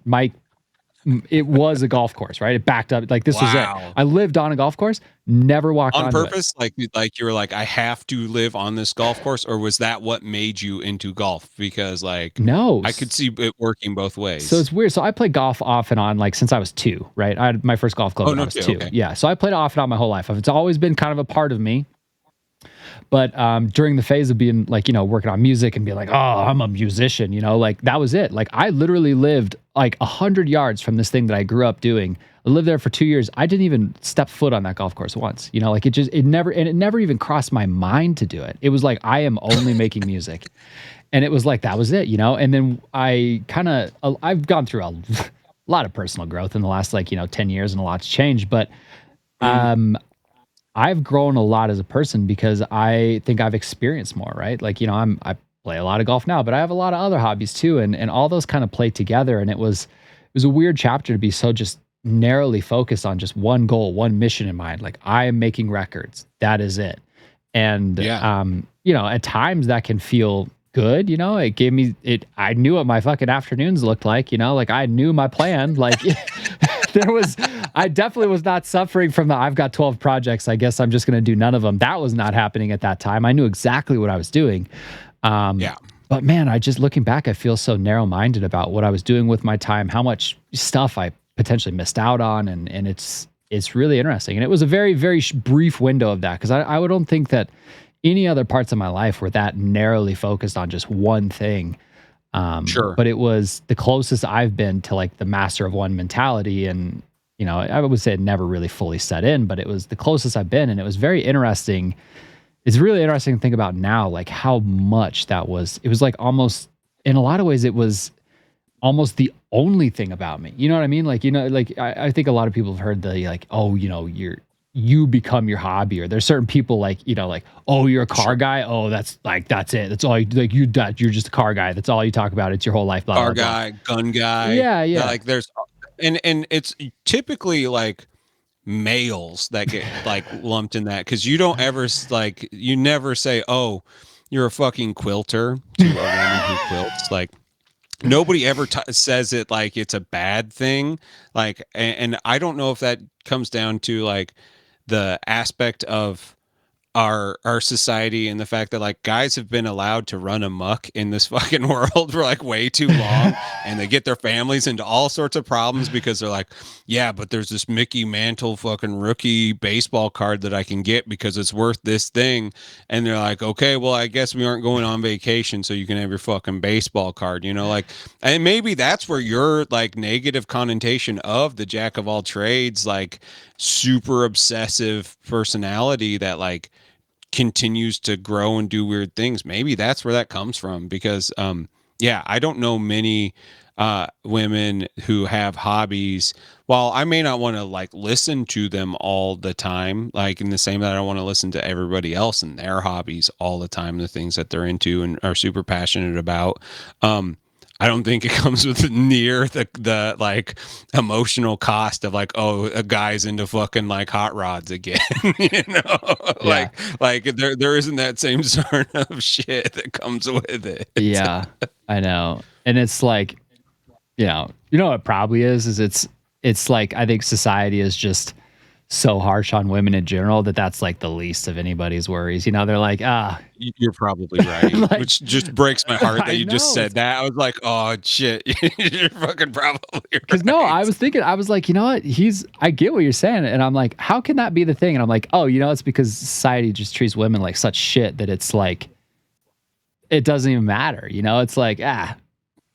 it was a golf course, right? It backed up. Like this was it. Wow. I lived on a golf course, never walked On onto it. purpose? Like you were like, I have to live on this golf course, or was that what made you into golf? Because like No. I could see it working both So ways. it's weird. So I played golf off and on like since I was 2, right? I had my first golf club Oh, when I no was shit. 2. Okay. Yeah. So I played off and on my whole life. It's always been kind of a part of me. But during the phase of being like, you know, working on music and being like, oh, I'm a musician, you know, like that was it. Like I literally lived like 100 yards from this thing that I grew up doing. I lived there for 2 years. I didn't even step foot on that golf course once, you know, like it never even crossed my mind to do it. It was like, I am only making music. And it was like, that was it, you know? And then I've gone through a lot of personal growth in the last like, you know, 10 years and a lot's changed. But Mhm. um, I've grown a lot as a person because I think I've experienced more, right? Like, you know, I play a lot of golf now, but I have a lot of other hobbies too. And all those kind of play together. And it was a weird chapter to be so just narrowly focused on just one goal, one mission in mind. Like I am making records. That is it. And Yeah. you know, at times that can feel good, you know. It gave me it I knew what my fucking afternoons looked like, you know, like I knew my plan. Like there was I definitely was not suffering from the I've got 12 projects. I guess I'm just gonna do none of them. That was not happening at that time. I knew exactly what I was doing. Um, Yeah. but man, I just looking back, I feel so narrow-minded about what I was doing with my time, how much stuff I potentially missed out on, and it's really interesting. And it was a very, very brief window of that because I don't think that any other parts of my life were that narrowly focused on just one thing. Sure. But it was the closest I've been to like the master of one mentality. And, you know, I would say it never really fully set in, but it was the closest I've been. And it was very interesting. It's really interesting to think about now, like how much that was. It was like almost, in a lot of ways, it was almost the only thing about me. You know what I mean? Like, you know, like I think a lot of people have heard the like, oh, you know, you become your hobby, or there's certain people like, you know, like, oh, you're a car Sure. guy. Oh, that's it. That's all you like you're just a car guy. That's all you talk about. It's your whole life, blah, Car blah, blah. guy, gun guy. Yeah, yeah. Like there's and it's typically like males that get like lumped in that because you don't ever like you never say, oh, you're a fucking quilter to a woman who quilts. Like nobody ever says it like it's a bad thing. Like and I don't know if that comes down to like the aspect of our society and the fact that like guys have been allowed to run amok in this fucking world for like way too long, and they get their families into all sorts of problems because they're like, yeah, but there's this Mickey Mantle fucking rookie baseball card that I can get because it's worth this thing, and they're like, okay, well, I guess we aren't going on vacation, so you can have your fucking baseball card, you know, like, and maybe that's where your like negative connotation of the jack of all trades, like super obsessive personality that like continues to grow and do weird things. Maybe that's where that comes from because yeah, I don't know many women who have hobbies. While I may not want to like listen to them all the time, like in the same that I don't want to listen to everybody else and their hobbies all the time, the things that they're into and are super passionate about. I don't think it comes with near the like emotional cost of like, oh, a guy's into fucking like hot rods again, you know, Yeah. like there isn't that same sort of shit that comes with it. Yeah, I know. And it's like, you know what it probably is it's like I think society is just so harsh on women in general that that's like the least of anybody's worries. You know, they're like, You're probably right, like which just breaks my heart that I you just know. said that. I was like, oh shit, you're fucking probably Cause no, I right. was thinking, I was like, you know what? I get what you're saying. And I'm like, how can that be the thing? And I'm like, oh, you know, it's because society just treats women like such shit that it's like, it doesn't even matter. You know, it's like,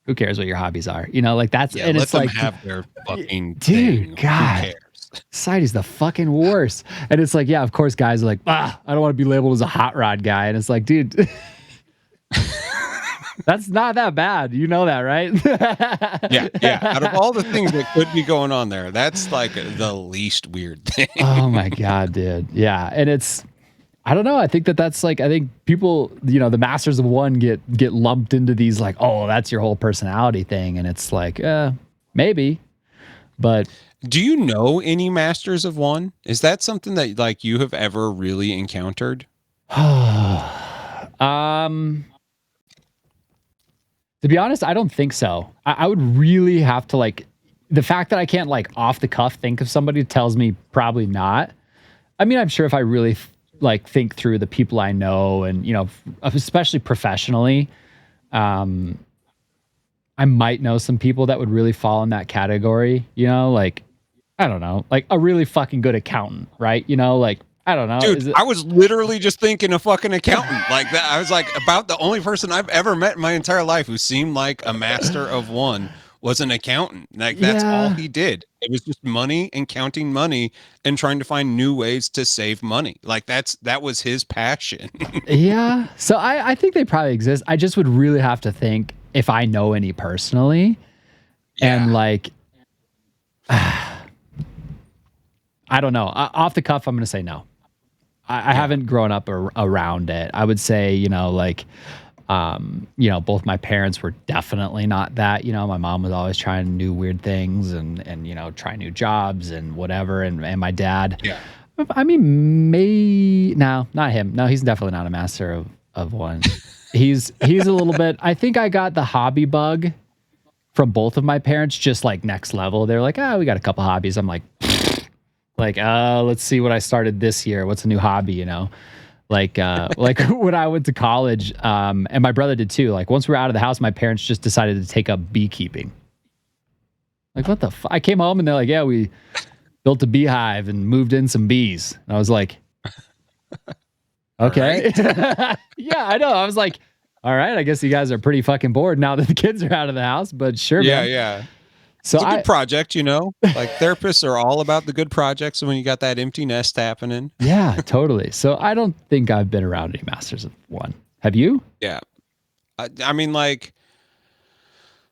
who cares what your hobbies are? You know, like that's, Yeah, and let it's them like, have their fucking dude, thing. Who God, cares? society's the fucking worst. And it's like, yeah, of course, guys are like, I don't want to be labeled as a hot rod guy. And it's like, dude, that's not that bad. You know that, right? Yeah, yeah. Out of all the things that could be going on there, that's like the least weird thing. Oh my God, dude. Yeah. And it's, I don't know. I think that's like, I think people, the masters of one get lumped into these like, oh, that's your whole personality thing. And it's like, maybe, but Do you know any masters of one? Is that something that like you have ever really encountered? um, to be honest, I don't think so. I would really have to like, the fact that I can't like off the cuff think of somebody tells me probably not. I mean, I'm sure if I really like think through the people I know and, especially professionally, um, I might know some people that would really fall in that category, like, I don't know, like a really fucking good accountant, right? Like, I don't know. Dude, Is it? I was literally just thinking a fucking accountant like that. I was like, about the only person I've ever met in my entire life who seemed like a master of one was an accountant. Like that's all Yeah. he did. It was just money and counting money and trying to find new ways to save money. Like that was his passion. Yeah. So I think they probably exist. I just would really have to think if I know any personally and Yeah. like, I don't know. Off the cuff, I'm going to say no. I Yeah. haven't grown up around it. I would say, like, both my parents were definitely not that. My mom was always trying new weird things and try new jobs and whatever. And my dad, Yeah. I mean, no, not him. No, he's definitely not a master of one. He's a little bit. I think I got the hobby bug from both of my parents, just like next level. They're like, we got a couple hobbies. I'm like, let's see what I started this year. What's a new hobby, like when I went to college, and my brother did too. Like once we were out of the house, my parents just decided to take up beekeeping. Like what the fuck? I came home and they're like, yeah, we built a beehive and moved in some bees. And I was like, okay. Right? Yeah, I know. I was like, all right, I guess you guys are pretty fucking bored now that the kids are out of the house, but sure, Yeah, man. yeah. So It's a good project, Like therapists are all about the good projects when you got that empty nest happening. yeah, totally. So I don't think I've been around any masters of one. Have you? Yeah. I mean, like,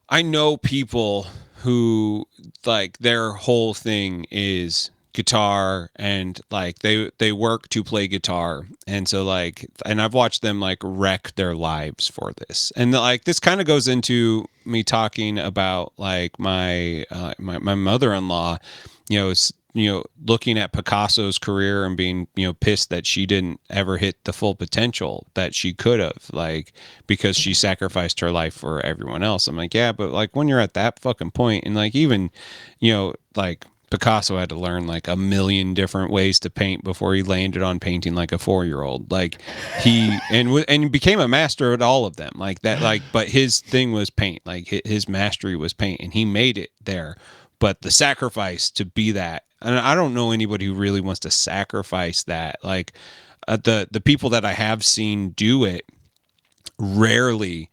I know people who like their whole thing is guitar and like they work to play guitar, and so like, and I've watched them like wreck their lives for this, and like this kind of goes into me talking about like my mother-in-law, looking at Picasso's career and being pissed that she didn't ever hit the full potential that she could have, like, because she sacrificed her life for everyone else. I'm like, yeah, but like when you're at that fucking point, and like even like Picasso had to learn like a million different ways to paint before he landed on painting like a 4-year-old. Like and became a master at all of them. Like that. Like, but his thing was paint. Like his mastery was paint, and he made it there. But the sacrifice to be that, and I don't know anybody who really wants to sacrifice that. Like the people that I have seen do it rarely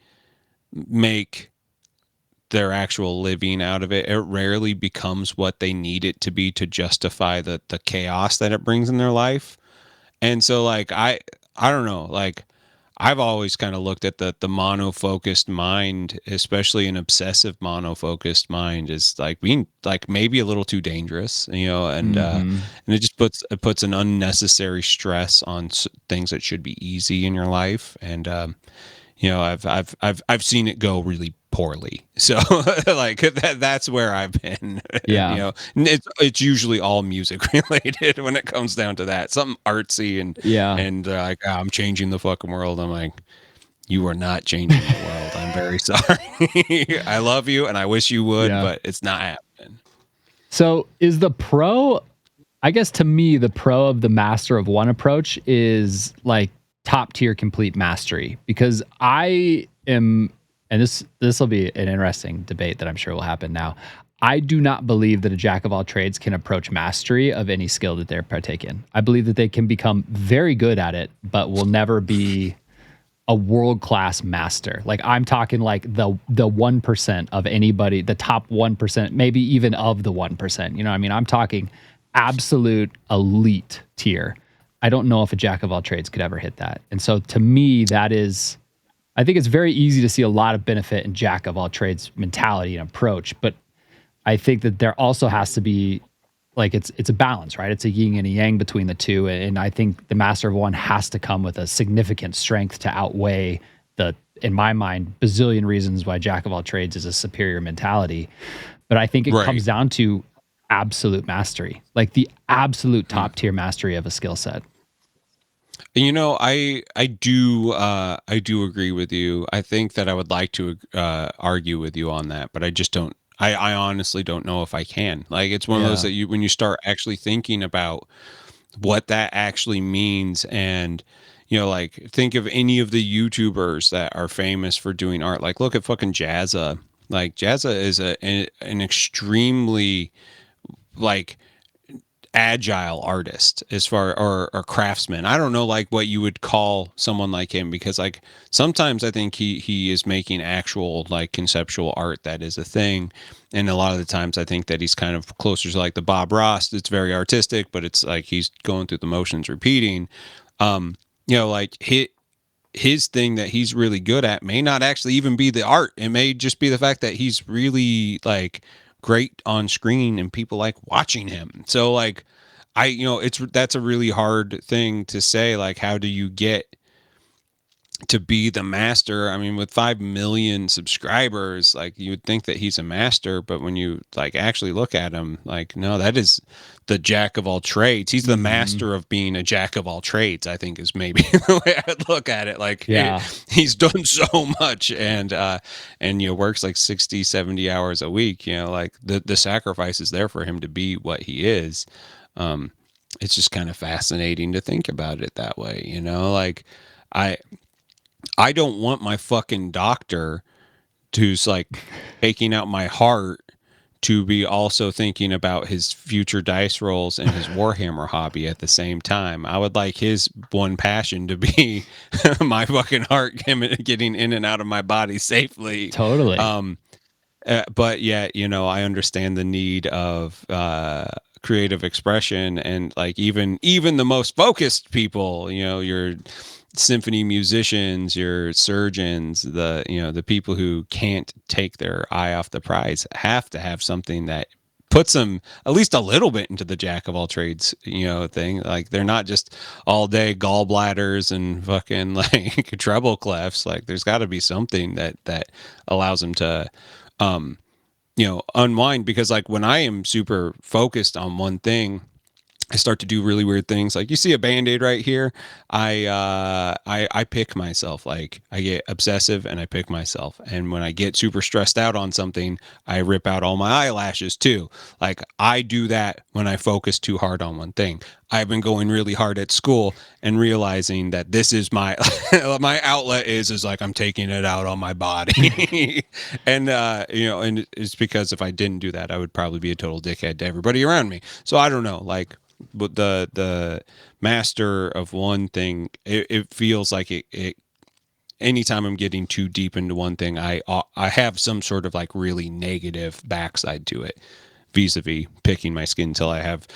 make their actual living out of it. It rarely becomes what they need it to be to justify the chaos that it brings in their life. And so like I don't know, like I've always kind of looked at the monofocused mind, especially an obsessive monofocused mind, is like being like maybe a little too dangerous, and it puts an unnecessary stress on things that should be easy in your life. And I've seen it go really poorly. So like that's where I've been. Yeah. It's usually all music related when it comes down to that. Something artsy Yeah. and like, "Oh, I'm changing the fucking world." I'm like, you are not changing the world. I'm very sorry. I love you and I wish you would, Yeah. but it's not happening. So is the pro, I guess to me, the pro of the master of one approach is like top tier complete mastery, because I am, and this will be an interesting debate that I'm sure will happen now. I do not believe that a jack of all trades can approach mastery of any skill that they're partake in. I believe that they can become very good at it, but will never be a world-class master. Like I'm talking like the 1% of anybody, the top 1%, maybe even of the 1%. You know what I mean? I'm talking absolute elite tier. I don't know if a jack of all trades could ever hit that. And so to me, that is, I think it's very easy to see a lot of benefit in jack of all trades mentality and approach, but I think that there also has to be like it's a balance, right? It's a yin and a yang between the two, and I think the master of one has to come with a significant strength to outweigh the, in my mind, bazillion reasons why jack of all trades is a superior mentality. But I think it Right. comes down to absolute mastery, like the absolute top tier mastery of a skill set. I do agree with you. I think that I would like to argue with you on that, but I just don't. I honestly don't know if I can. Like it's one of those Yeah. that you when you start actually thinking about what that actually means, and like think of any of the YouTubers that are famous for doing art. Like look at fucking Jazza. Like Jazza is an extremely like agile artist as far or craftsman. I don't know like what you would call someone like him, because like sometimes I think he is making actual like conceptual art that is a thing, and a lot of the times I think that he's kind of closer to like the Bob Ross. It's very artistic, but it's like he's going through the motions repeating. Like his thing that he's really good at may not actually even be the art. It may just be the fact that he's really like great on screen and people like watching him. So like that's a really hard thing to say. Like, how do you get to be the master? I mean, with 5 million subscribers, like you would think that he's a master, but when you like actually look at him, like, no, that is the jack of all trades. He's the master of being a jack of all trades, I think is maybe the way I'd look at it. Like Yeah. he's done so much and works like 60, 70 hours a week, like the sacrifice is there for him to be what he is. It's just kind of fascinating to think about it that way, like I I don't want my fucking doctor who's like taking out my heart to be also thinking about his future dice rolls and his Warhammer hobby at the same time. I would like his one passion to be my fucking heart getting in and out of my body safely. Totally. But yet, I understand the need of creative expression, and like even the most focused people, your symphony musicians, your surgeons, the people who can't take their eye off the prize have to have something that puts them at least a little bit into the jack of all trades, thing. Like they're not just all day gallbladders and fucking like treble clefs. Like there's got to be something that allows them to unwind, because like when I am super focused on one thing, I start to do really weird things. Like you see a Band-Aid right here. I pick myself. Like I get obsessive and I pick myself. And when I get super stressed out on something, I rip out all my eyelashes too. Like I do that when I focus too hard on one thing. I've been going really hard at school and realizing that this is my my outlet is like I'm taking it out on my body. And and it's because if I didn't do that, I would probably be a total dickhead to everybody around me. So I don't know, like, but the master of one thing, it feels like it anytime I'm getting too deep into one thing, I have some sort of like really negative backside to it, vis-a-vis picking my skin until I have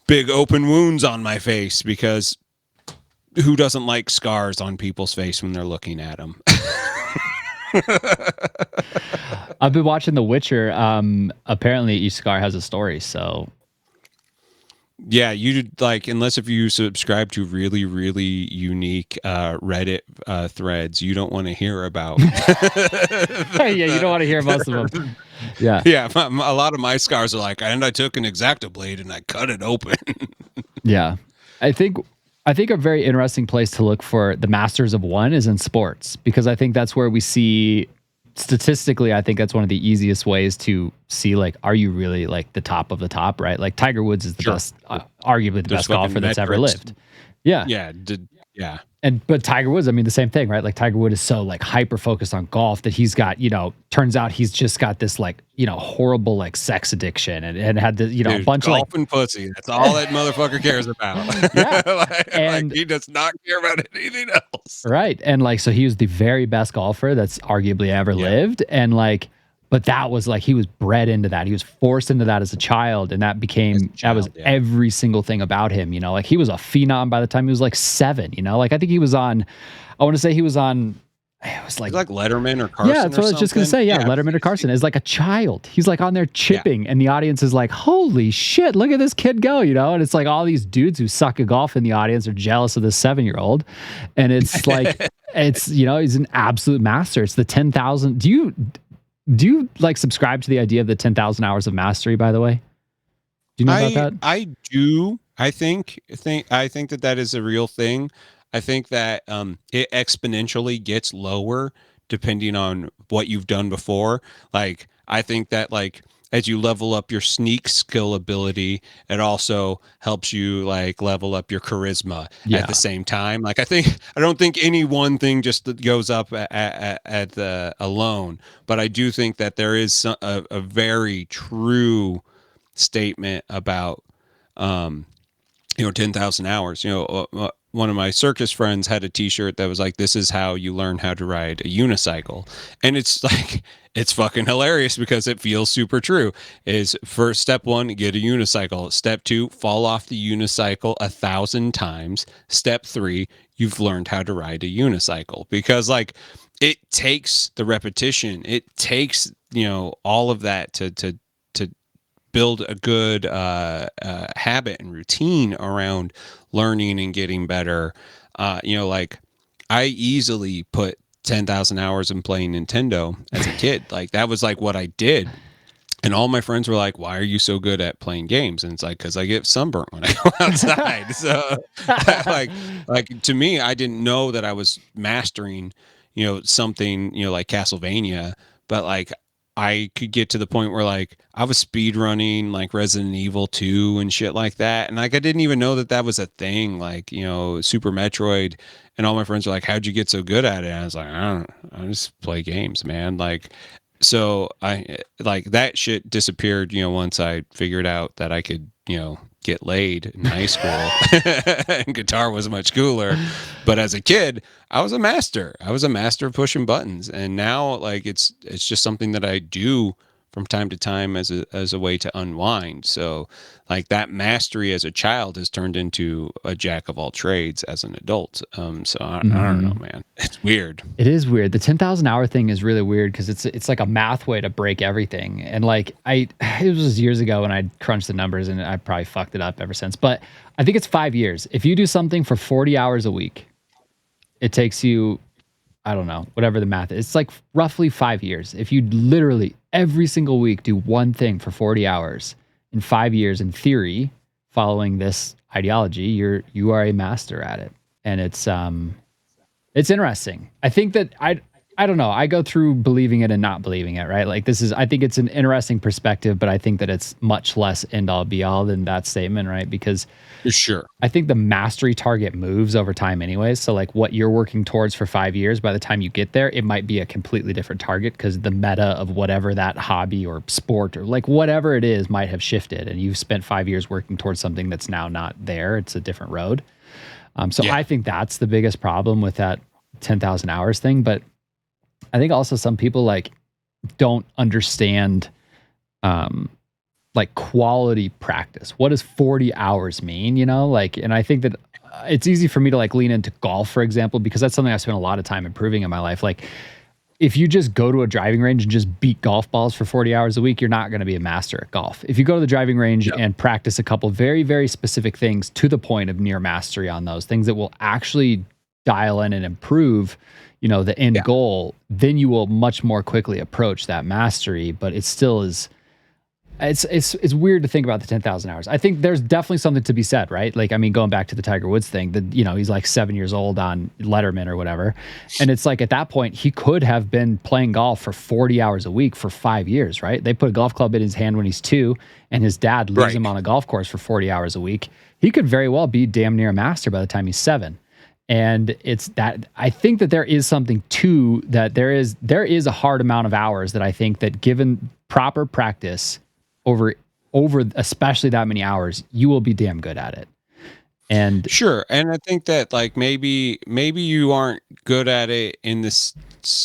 big open wounds on my face, because who doesn't like scars on people's face when they're looking at them? I've been watching The Witcher. Apparently each scar has a story, so Yeah, you like, unless if you subscribe to really, really unique Reddit threads, you don't want to hear about. yeah, you don't want to hear most of them. Yeah. Yeah, a lot of my scars are like, and I took an X-Acto blade and I cut it open. Yeah. I think a very interesting place to look for the masters of one is in sports, because I think that's where we see statistically, I think that's one of the easiest ways to see, like, are you really like the top of the top, right? Like Tiger Woods is the best, arguably the best golfer that's ever lived. Yeah. Yeah. Yeah. But Tiger Woods, I mean, the same thing, right? Like Tiger Woods is so like hyper focused on golf that he's got, turns out he's just got this like, horrible like sex addiction and had the, Dude, a bunch of golf like and pussy. That's all that motherfucker cares about. Yeah. like, he does not care about anything else. Right. And like, so he was the very best golfer that's arguably ever lived. And like, but that was like, he was bred into that. He was forced into that as a child. And that became, that was every single thing about him, like he was a phenom by the time he was like 7, like, I think he was on, I want to say he was on, it was like Letterman or Carson. Yeah, that's what I was just going to say. Yeah, Letterman or Carson is like a child. He's like on there chipping, and the audience is like, holy shit, look at this kid go, And it's like all these dudes who suck at golf in the audience are jealous of this 7-year-old. And it's like, he's an absolute master. It's the 10,000. Do you like subscribe to the idea of the 10,000 hours of mastery, by the way? Do you know about that? I do. I think that is a real thing. I think that it exponentially gets lower depending on what you've done before. Like, I think that like as you level up your sneak skill ability, it also helps you like level up your charisma at the same time. Like, I don't think any one thing just goes up at the alone, but I do think that there is a very true statement about 10,000 hours. One of my circus friends had a t-shirt that was like, this is how you learn how to ride a unicycle. And it's like, it's fucking hilarious because it feels super true. Is first step 1, get a unicycle. Step 2, fall off the unicycle 1,000 times. Step 3, you've learned how to ride a unicycle. Because like, it takes the repetition. It takes, all of that to build a good habit and routine around learning and getting better. Like I easily put 10,000 hours in playing Nintendo as a kid. Like that was like what I did. And all my friends were like, why are you so good at playing games? And it's like, because I get sunburnt when I go outside. So like to me, I didn't know that I was mastering, something, like Castlevania, but like I could get to the point where like I was speed running like Resident Evil 2 and shit like that. And like, I didn't even know that was a thing, like, Super Metroid. And all my friends were like, how'd you get so good at it? And I was like, I just play games, man. Like, so I like that shit disappeared, once I figured out that I could, get laid in high school and guitar was much cooler. But as a kid, I was a master of pushing buttons. And now like, it's just something that I do from time to time as a way to unwind. So like that mastery as a child has turned into a jack of all trades as an adult. So I don't know, man. It's weird. It is weird. The 10,000 hour thing is really weird because it's like a math way to break everything. And like it was years ago when I crunched the numbers and I probably fucked it up ever since. But I think it's 5 years. If you do something for 40 hours a week, it takes you, I don't know, whatever the math is. It's like roughly 5 years. If you literally every single week do one thing for 40 hours in 5 years, in theory, following this ideology, you are a master at it. And it's interesting. I think that I don't know. I go through believing it and not believing it, right? Like I think it's an interesting perspective, but I think that it's much less end all be all than that statement, right? Because Sure. I think the mastery target moves over time anyways. So like what you're working towards for 5 years, by the time you get there, it might be a completely different target because the meta of whatever that hobby or sport or like whatever it is might have shifted and you've spent 5 years working towards something that's now not there. It's a different road. So Yeah. I think that's the biggest problem with that 10,000 hours thing. But I think also some people like don't understand like quality practice. What does 40 hours mean? You know, like, and I think that it's easy for me to like lean into golf, for example, because that's something I spent a lot of time improving in my life. Like, if you just go to a driving range and just beat golf balls for 40 hours a week, you're not going to be a master at golf. If you go to the driving range and practice a couple very, very specific things to the point of near mastery on those things that will actually dial in and improve, you know, the end goal, then you will much more quickly approach that mastery. But it still is, it's weird to think about the 10,000 hours. I think there's definitely something to be said, right? Like, I mean, going back to the Tiger Woods thing, that, you know, he's like 7 years old on Letterman or whatever. And it's like at that point, he could have been playing golf for 40 hours a week for 5 years, right? They put a golf club in his hand when he's 2 and his dad leaves him on a golf course for 40 hours a week. He could very well be damn near a master by the time he's 7. And it's that I think that there is something to that. There is a hard amount of hours that I think that given proper practice over especially that many hours, you will be damn good at it. And Sure. And I think that like maybe you aren't good at it in this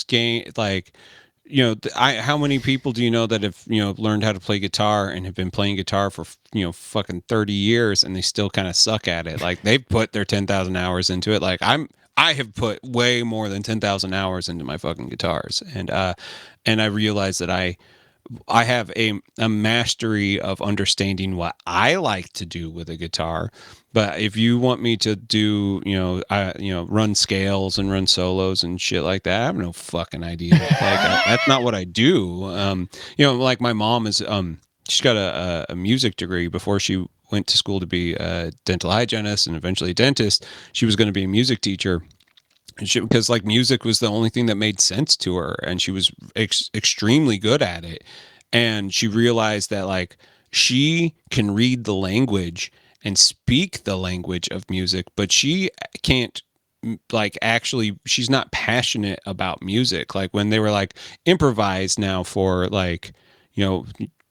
game. Like, you know, how many people do you know that have, you know, learned how to play guitar and have been playing guitar for, you know, fucking 30 years and they still kind of suck at it. Like they've put their 10,000 hours into it. Like I have put way more than 10,000 hours into my fucking guitars. And I realize that I have a mastery of understanding what I like to do with a guitar. But if you want me to do, run scales and run solos and shit like that, I have no fucking idea. Like that's not what I do. Like my mom is, she's got a music degree. Before she went to school to be a dental hygienist and eventually a dentist, she was going to be a music teacher. Because like music was the only thing that made sense to her, and she was extremely good at it. And she realized that like she can read the language and speak the language of music, but she can't like actually, she's not passionate about music. Like when they were like improvise now for like,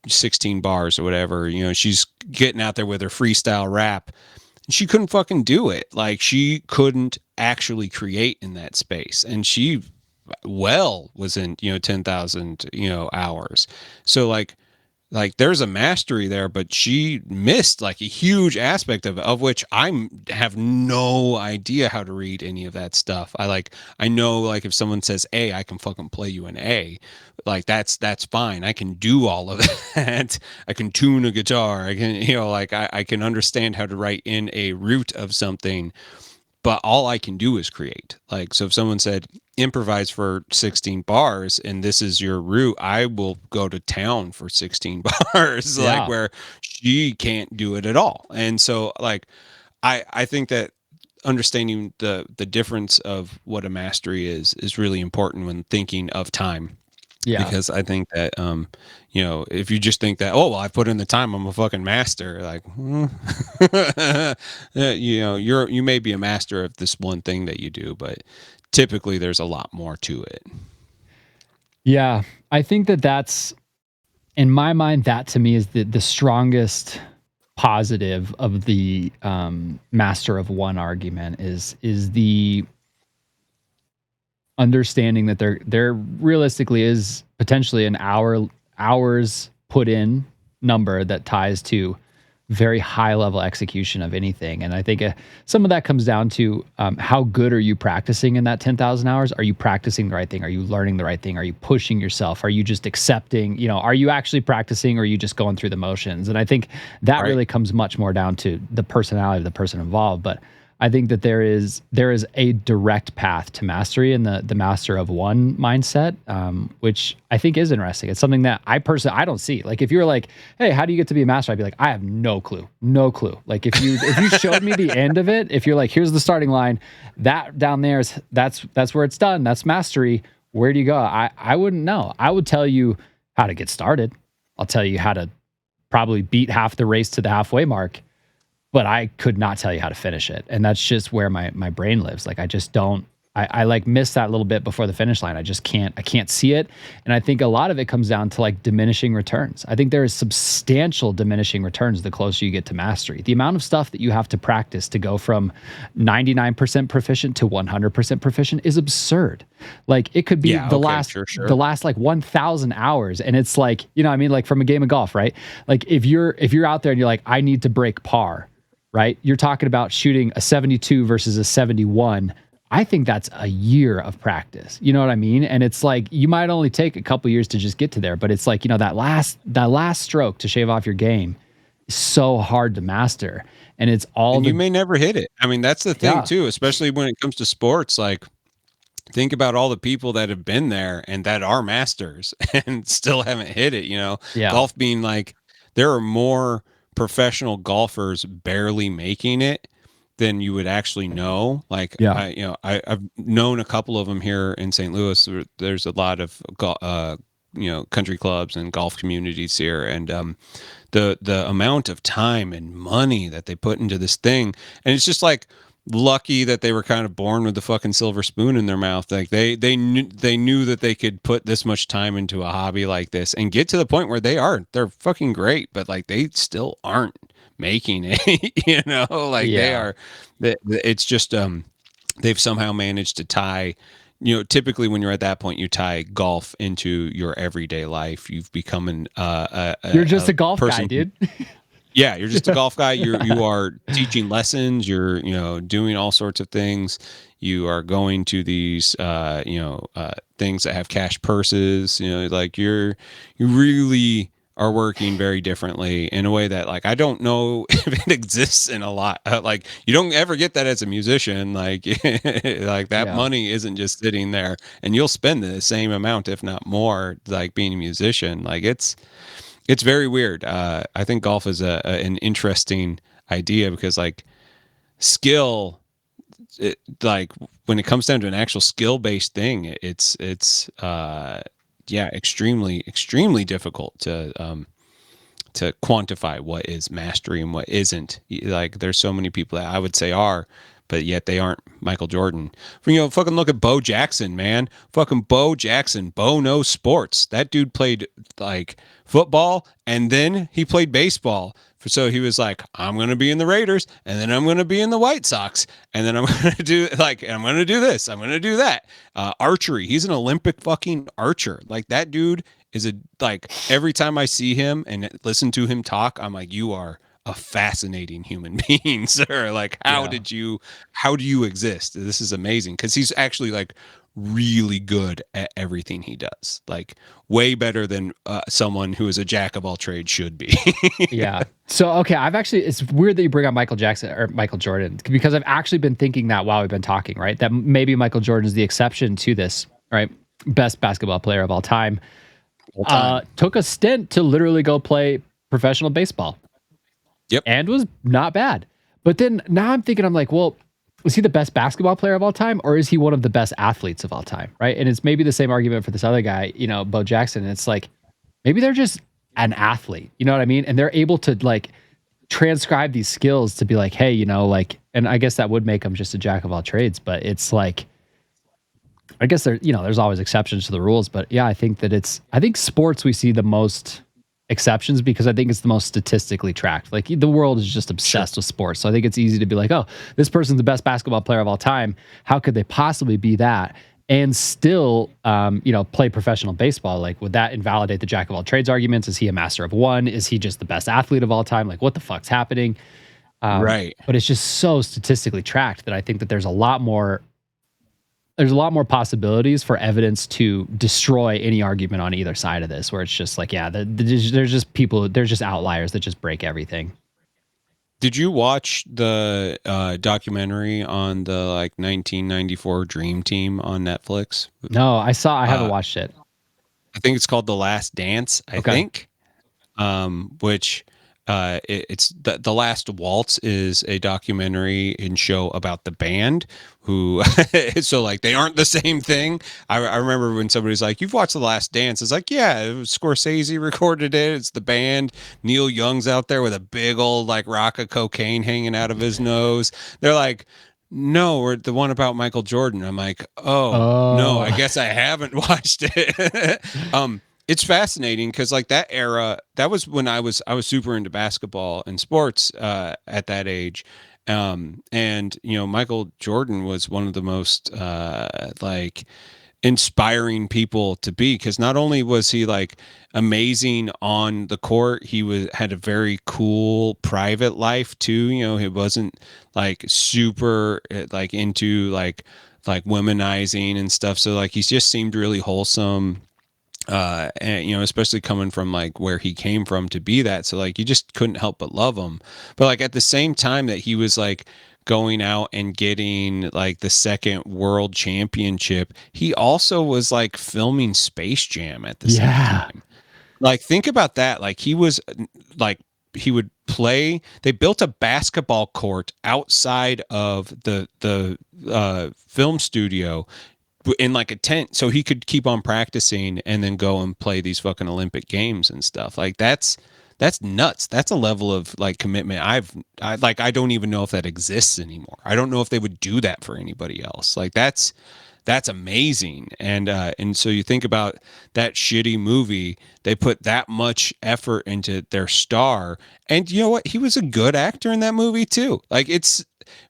16 bars or whatever, she's getting out there with her freestyle rap. She couldn't fucking do it. Like she couldn't actually create in that space. And she was in, 10,000, hours. So like there's a mastery there, but she missed like a huge aspect of which I have no idea how to read any of that stuff. I know like if someone says A, I can fucking play you an A. Like that's fine. I can do all of that. I can tune a guitar. I can, I can understand how to write in a root of something, but all I can do is create. Like, so if someone said improvise for 16 bars and this is your route, I will go to town for 16 bars, like where she can't do it at all. And so like, I think that understanding the difference of what a mastery is really important when thinking of time. Yeah. Because I think that, if you just think that, oh, well, I put in the time, I'm a fucking master. Like, you may be a master of this one thing that you do, but typically there's a lot more to it. Yeah. I think that's, in my mind, that to me is the strongest positive of the master of one argument is the understanding that there realistically is potentially an hours put in number that ties to very high level execution of anything. And I think some of that comes down to how good are you practicing in that 10,000 hours? Are you practicing the right thing? Are you learning the right thing? Are you pushing yourself? Are you just accepting, are you actually practicing or are you just going through the motions? And I think that really comes much more down to the personality of the person involved. But I think that there is a direct path to mastery in the master of one mindset, which I think is interesting. It's something that I personally I don't see. Like if you're like, hey, how do you get to be a master? I'd be like, I have no clue. Like if you showed me the end of it, if you're like, here's the starting line, that down there is that's where it's done. That's mastery. Where do you go? I wouldn't know. I would tell you how to get started. I'll tell you how to probably beat half the race to the halfway mark, but I could not tell you how to finish it. And that's just where my brain lives. Like I just don't, I like miss that little bit before the finish line. I can't see it. And I think a lot of it comes down to like diminishing returns. I think there is substantial diminishing returns the closer you get to mastery. The amount of stuff that you have to practice to go from 99% proficient to 100% proficient is absurd. Like it could be the last like 1,000 hours. And it's like, you know what I mean? Like from a game of golf, right? Like if you're out there and you're like, I need to break par, right? You're talking about shooting a 72 versus a 71. I think that's a year of practice. You know what I mean? And it's like you might only take a couple years to just get to there, but it's like, you know, that last stroke to shave off your game is so hard to master. And it's all and you may never hit it. I mean, that's the thing too, especially when it comes to sports. Like think about all the people that have been there and that are masters and still haven't hit it, you know. Golf being like there are more professional golfers barely making it than you would actually know. Like, I've known a couple of them here in St. Louis. There's a lot of, country clubs and golf communities here. And the amount of time and money that they put into this thing. And it's just like lucky that they were kind of born with the fucking silver spoon in their mouth. Like they knew that they could put this much time into a hobby like this and get to the point where they're fucking great, but like they still aren't making it, you know, like they are, it's just, they've somehow managed to tie, you know, typically when you're at that point, you tie golf into your everyday life. You've become you're just a golf guy, dude. Yeah, you're just a golf guy. You are teaching lessons. You're, you know, doing all sorts of things. You are going to these, things that have cash purses. You know, like you really are working very differently in a way that, like, I don't know if it exists in a lot. Like, you don't ever get that as a musician. Like, like that money isn't just sitting there, and you'll spend the same amount, if not more, like being a musician. Like it's very weird. I think golf is an interesting idea because like skill, like when it comes down to an actual skill based thing, it's extremely difficult to quantify what is mastery and what isn't. Like there's so many people that I would say are, but yet they aren't Michael Jordan. You know, fucking look at Bo Jackson, man. Fucking Bo Jackson. Bo knows sports. That dude played like football and then he played baseball. So he was like, I'm going to be in the Raiders and then I'm going to be in the White Sox. And then I'm going to do I'm going to do this. I'm going to do that. Archery. He's an Olympic fucking archer. Like that dude is every time I see him and listen to him talk, I'm like, you are a fascinating human being, sir. Like, how do you exist? This is amazing. Cause he's actually like really good at everything he does. Like way better than someone who is a jack of all trades should be. Yeah. So, okay. It's weird that you bring up Michael Jackson or Michael Jordan because I've actually been thinking that while we've been talking, right? That maybe Michael Jordan is the exception to this, right? Best basketball player of all time. Took a stint to literally go play professional baseball. Yep. And was not bad. But then now I'm thinking, I'm like, well, is he the best basketball player of all time or is he one of the best athletes of all time? Right. And it's maybe the same argument for this other guy, you know, Bo Jackson. And it's like, maybe they're just an athlete, you know what I mean? And they're able to like transcribe these skills to be like, hey, you know, like, and I guess that would make him just a jack of all trades, but it's like, I guess there's always exceptions to the rules, but yeah, I think sports, we see the most exceptions because I think it's the most statistically tracked. Like the world is just obsessed with sports. So I think it's easy to be like, oh, this person's the best basketball player of all time. How could they possibly be that and still, play professional baseball? Like, would that invalidate the jack of all trades arguments? Is he a master of one? Is he just the best athlete of all time? Like, what the fuck's happening? Right. But it's just so statistically tracked that I think that there's a lot more possibilities for evidence to destroy any argument on either side of this, where it's just like, yeah, there's just outliers that just break everything. Did you watch the documentary on the like 1994 Dream Team on Netflix? No, I haven't Uh, watched it. I think it's called The Last Dance. I Okay. think, which it's the Last Waltz is a documentary and show about the band who so like they aren't the same thing. I remember when somebody's like, "You've watched The Last Dance?" It's like, yeah, it was Scorsese recorded it. It's the band. Neil Young's out there with a big old like rock of cocaine hanging out of his nose. They're like, no, we're the one about Michael Jordan. I'm like, oh no, I Oh, guess I haven't watched it. It's fascinating because like that era, that was when I was super into basketball and sports at that age. And you know, Michael Jordan was one of the most like inspiring people to be, because not only was he like amazing on the court, he was had a very cool private life too. You know, he wasn't like super like into like womanizing and stuff. So like he just seemed really wholesome, and you know, especially coming from like where he came from to be that. So like you just couldn't help but love him. But like at the same time that he was like going out and getting like the second world championship, he also was like filming Space Jam at the same yeah. time. Like think about that. Like he was like he would play, they built a basketball court outside of the film studio in like a tent so he could keep on practicing and then go and play these fucking Olympic games and stuff. Like that's nuts. That's a level of like commitment I don't even know if that exists anymore. I don't know if they would do that for anybody else. Like that's amazing. And so you think about that shitty movie, they put that much effort into their star, and you know what, he was a good actor in that movie too. Like it's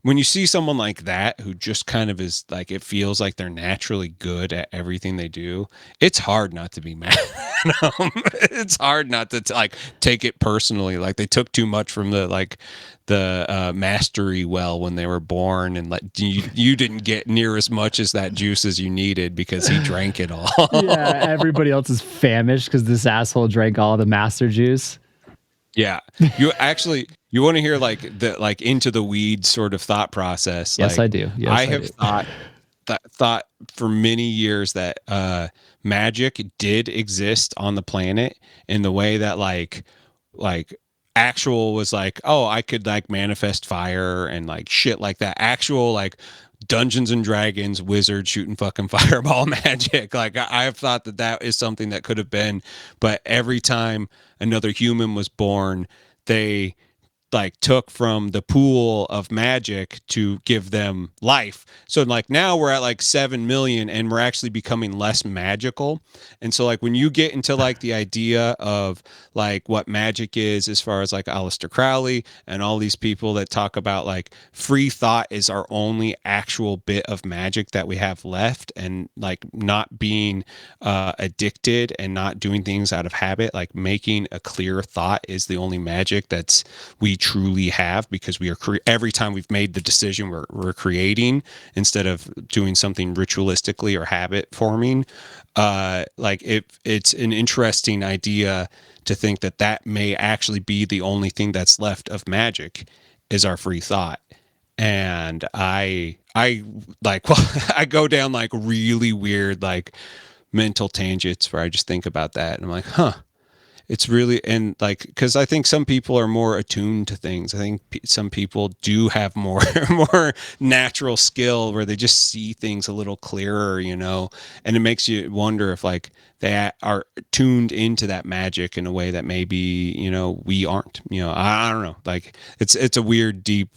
when you see someone like that who just kind of is like, it feels like they're naturally good at everything they do, it's hard not to be mad at them. It's hard not to like take it personally, like they took too much from the mastery well when they were born, and like you didn't get near as much as that juice as you needed because he drank it Yeah, all. everybody else is famished because this asshole drank all the master juice. Yeah. You actually, you want to hear like the like into the weeds sort of thought process. Yes, I Like do. I Yes, I have do. thought for many years that magic did exist on the planet in the way that like actual was like, oh, I could like manifest fire and like shit like that. Actual like Dungeons and Dragons wizard shooting fucking fireball magic. Like I have thought that that is something that could have been, but every time another human was born, they like took from the pool of magic to give them life. So like now we're at like 7 million and we're actually becoming less magical. And so like when you get into like the idea of like what magic is, as far as like Aleister Crowley and all these people that talk about like free thought is our only actual bit of magic that we have left, and like not being addicted and not doing things out of habit, like making a clear thought is the only magic that's we truly have, because we are every time we've made the decision, we're creating instead of doing something ritualistically or habit forming. Like it's an interesting idea to think that that may actually be the only thing that's left of magic is our free thought. And I like well, I go down like really weird like mental tangents where I just think about that and I'm like, huh, it's really, and like, because I think some people are more attuned to things. I think some people do have more more natural skill where they just see things a little clearer, you know. And it makes you wonder if like they are tuned into that magic in a way that maybe, you know, we aren't. You know, I don't know. Like it's a weird deep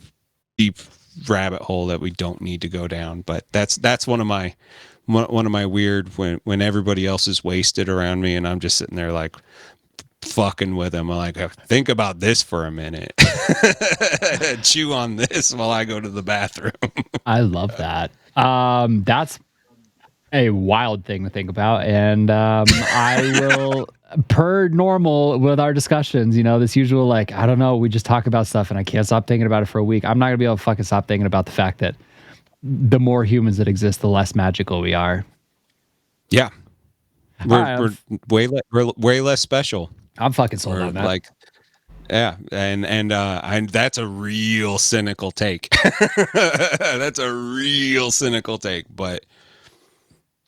rabbit hole that we don't need to go down. But that's one of my weird, when everybody else is wasted around me and I'm just sitting there like fucking with him. I'm like, think about this for a minute. Chew on this while I go to the bathroom. I love that. That's a wild thing to think about, and I will, per normal with our discussions, you know, this usual like, I don't know, we just talk about stuff and I can't stop thinking about it for a week. I'm not gonna be able to fucking stop thinking about the fact that the more humans that exist, the less magical we are. Yeah. All right, We're way less special. I'm fucking sold We're on that. like, Yeah, and that's a real cynical take. That's a real cynical take, but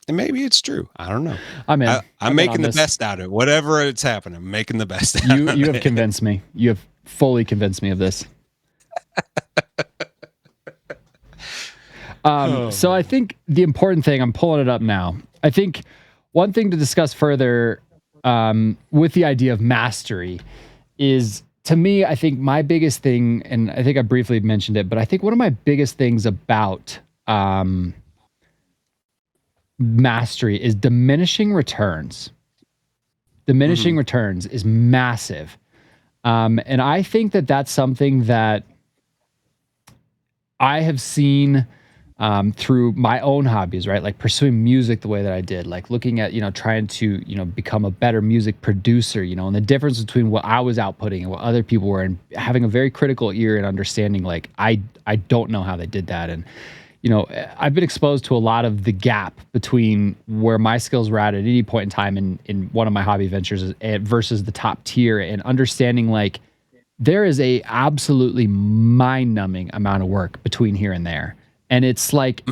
and maybe it's true. I don't know. I'm in. I'm I'm in on making the this. best out of it. Whatever it's happening, I'm making the best You out of you have it. convinced me. You have fully convinced me of this. So I think the important thing, I'm pulling it up now. I think one thing to discuss further with the idea of mastery is, to me, I think my biggest thing, and I think I briefly mentioned it, but I think one of my biggest things about mastery is diminishing returns. Diminishing returns is massive. And I think that that's something that I have seen through my own hobbies, right? Like pursuing music the way that I did, like looking at, trying to, become a better music producer, and the difference between what I was outputting and what other people were, and having a very critical ear and understanding, like, I don't know how they did that. And, I've been exposed to a lot of the gap between where my skills were at any point in time in one of my hobby ventures versus the top tier, and understanding, like, there is a absolutely mind-numbing amount of work between here and there. And it's like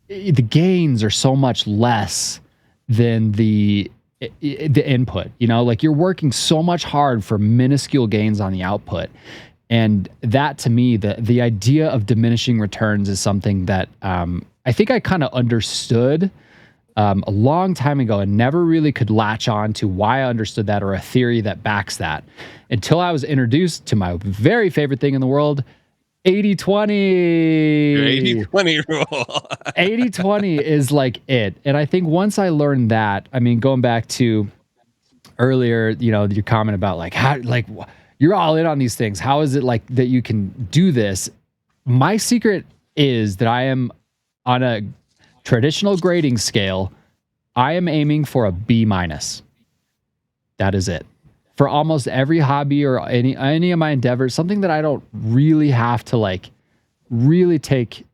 the gains are so much less than the input, like you're working so much hard for minuscule gains on the output. And that, to me, the idea of diminishing returns is something that I think I kind of understood a long time ago, and never really could latch on to why I understood that, or a theory that backs that, until I was introduced to my very favorite thing in the world, 80/20. 80/20 rule. 80/20 is like it. And I think once I learned that, I mean, going back to earlier, your comment about like, how, like, you're all in on these things. How is it like that you can do this? My secret is that I am on a traditional grading scale. I am aiming for a B minus. That is it. For almost every hobby or any of my endeavors, something that I don't really have to like really take,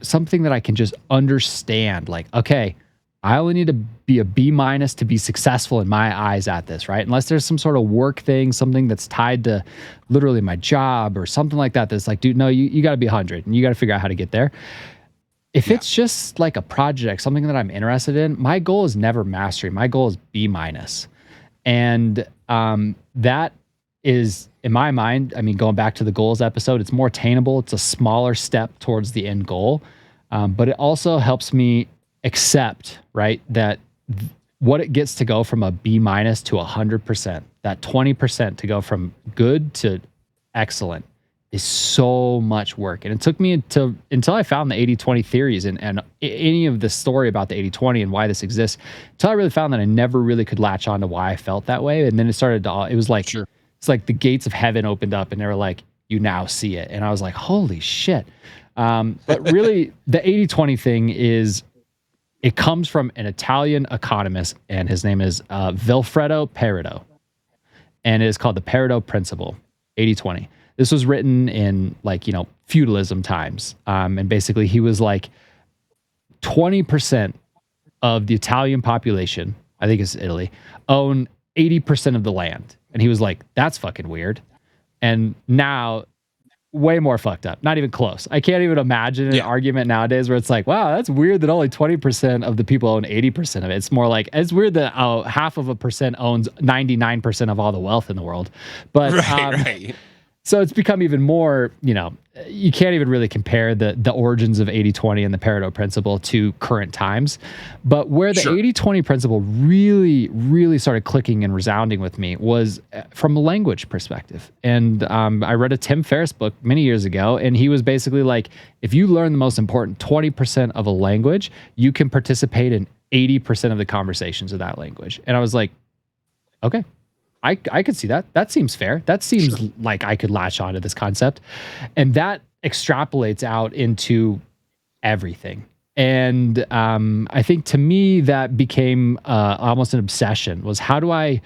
something that I can just understand. Like, okay, I only need to be a B minus to be successful in my eyes at this, right? Unless there's some sort of work thing, something that's tied to literally my job or something like that. That's like, dude, no, you got to be 100 and you got to figure out how to get there. If it's just like a project, something that I'm interested in, my goal is never mastery. My goal is B minus. And that is, in my mind, I mean, going back to the goals episode, it's more attainable. It's a smaller step towards the end goal. But it also helps me accept, right, that what it gets to go from a B minus to 100%, that 20% to go from good to excellent, is so much work. And it took me until I found the 80/20 theories and any of the story about the 80/20 and why this exists, until I really found that I never really could latch on to why I felt that way. And then it started to, it was like, it's like the gates of heaven opened up and they were like, you now see it. And I was like, holy shit. But really the 80/20 thing is, it comes from an Italian economist, and his name is Vilfredo Pareto. And it is called the Pareto Principle, 80/20. This was written in like, feudalism times. And basically he was like 20% of the Italian population, I think it's Italy, own 80% of the land. And he was like, that's fucking weird. And now, way more fucked up. Not even close. I can't even imagine an argument nowadays where it's like, wow, that's weird that only 20% of the people own 80% of it. It's more like, it's weird that half of a percent owns 99% of all the wealth in the world. But right. So it's become even more, you can't even really compare the origins of 80/20 and the Pareto principle to current times. But where the 80/20 principle really, really started clicking and resounding with me was from a language perspective. And I read a Tim Ferriss book many years ago, and he was basically like, if you learn the most important 20% of a language, you can participate in 80% of the conversations of that language. And I was like, okay. I could see that. That seems fair. That seems like I could latch onto this concept. And that extrapolates out into everything. And I think to me that became almost an obsession, was how do I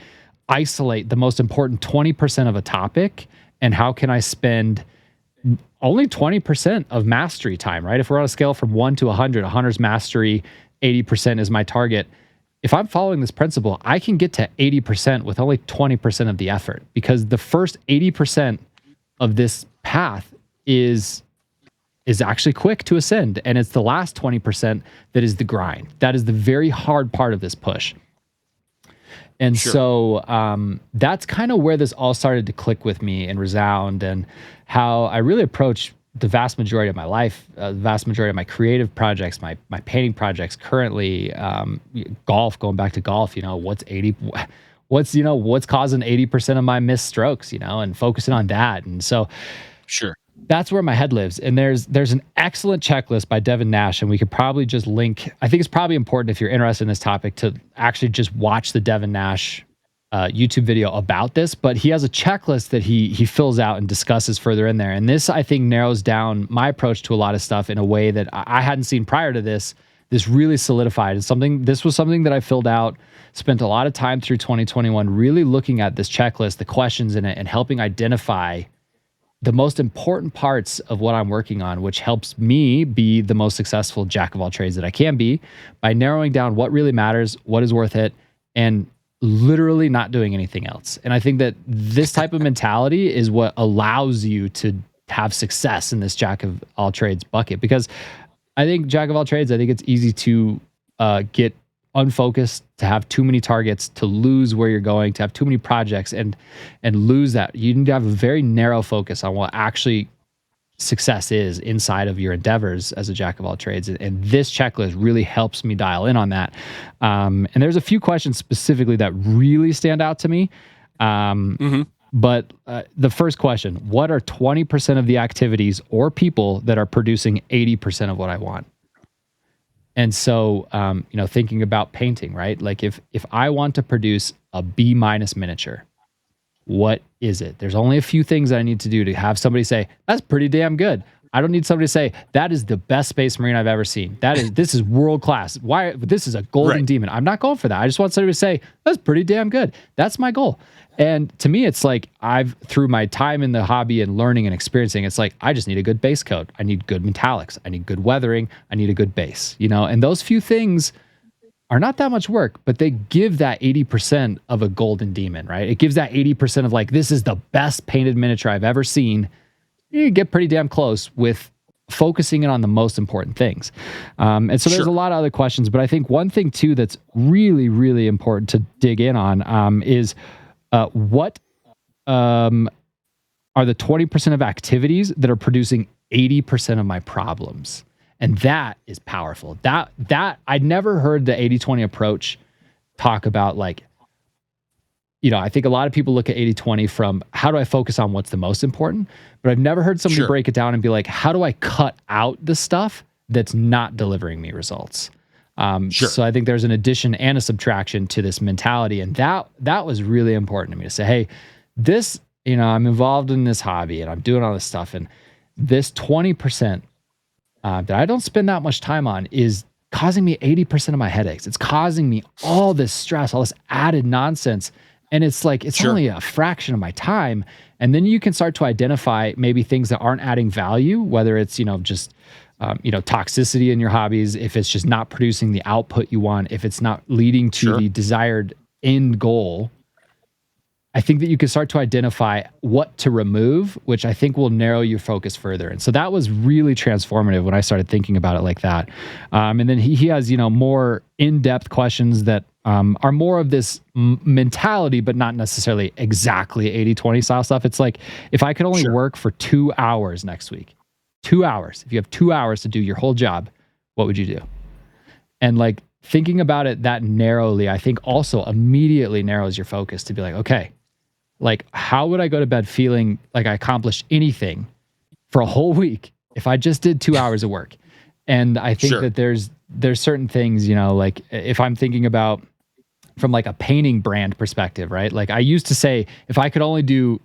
isolate the most important 20% of a topic, and how can I spend only 20% of mastery time, right? If we're on a scale from 1 to 100, 100's mastery, 80% is my target. if I'm following this principle, I can get to 80% with only 20% of the effort, because the first 80% of this path is actually quick to ascend, and it's the last 20% that is the grind. That is the very hard part of this push. And so that's kind of where this all started to click with me and resound, and how I really approach the vast majority of my life, the vast majority of my creative projects, my painting projects currently, golf, going back to golf, what's causing 80% of my missed strokes, and focusing on that. And so that's where my head lives. And there's an excellent checklist by Devin Nash, and we could probably just link. I think it's probably important, if you're interested in this topic, to actually just watch the Devin Nash YouTube video about this. But he has a checklist that he fills out and discusses further in there. And this, I think, narrows down my approach to a lot of stuff in a way that I hadn't seen prior to this. This really solidified. This was something that I filled out, spent a lot of time through 2021 really looking at this checklist, the questions in it, and helping identify the most important parts of what I'm working on, which helps me be the most successful jack of all trades that I can be, by narrowing down what really matters, what is worth it, and literally not doing anything else. And I think that this type of mentality is what allows you to have success in this jack of all trades bucket. Because I think jack of all trades, I think it's easy to get unfocused, to have too many targets, to lose where you're going, to have too many projects and lose that. You need to have a very narrow focus on what actually success is inside of your endeavors as a jack of all trades. And this checklist really helps me dial in on that. And there's a few questions specifically that really stand out to me. But the first question: what are 20% of the activities or people that are producing 80% of what I want? And so, thinking about painting, right? Like if I want to produce a B- miniature, what is it? There's only a few things that I need to do to have somebody say, that's pretty damn good. I don't need somebody to say, that is the best Space Marine I've ever seen. This is world class. Why? This is a golden demon. I'm not going for that. I just want somebody to say, that's pretty damn good. That's my goal. And to me, it's like, through my time in the hobby and learning and experiencing, it's like, I just need a good base coat. I need good metallics. I need good weathering. I need a good base, and those few things are not that much work, but they give that 80% of a golden demon, right? It gives that 80% of like, this is the best painted miniature I've ever seen. You get pretty damn close with focusing in on the most important things. And so there's a lot of other questions, but I think one thing too that's really, really important to dig in on is what are the 20% of activities that are producing 80% of my problems? And that is powerful. That I'd never heard the 80-20 approach talk about, like, I think a lot of people look at 80-20 from how do I focus on what's the most important, but I've never heard somebody break it down and be like, how do I cut out the stuff that's not delivering me results? So I think there's an addition and a subtraction to this mentality. And that was really important to me to say, hey, this, I'm involved in this hobby and I'm doing all this stuff. And this 20% that I don't spend that much time on is causing me 80% of my headaches. It's causing me all this stress, all this added nonsense. And it's like, it's only a fraction of my time. And then you can start to identify maybe things that aren't adding value, whether it's, just, toxicity in your hobbies, if it's just not producing the output you want, if it's not leading to the desired end goal. I think that you can start to identify what to remove, which I think will narrow your focus further. And so that was really transformative when I started thinking about it like that. And then he has, more in-depth questions that are more of this mentality, but not necessarily exactly 80-20 style stuff. It's like, if I could only work for 2 hours next week, 2 hours, if you have 2 hours to do your whole job, what would you do? And like thinking about it that narrowly, I think also immediately narrows your focus to be like, okay, like, how would I go to bed feeling like I accomplished anything for a whole week if I just did 2 hours of work? And I think that there's certain things, like if I'm thinking about from like a painting brand perspective, right? Like I used to say, if I could only do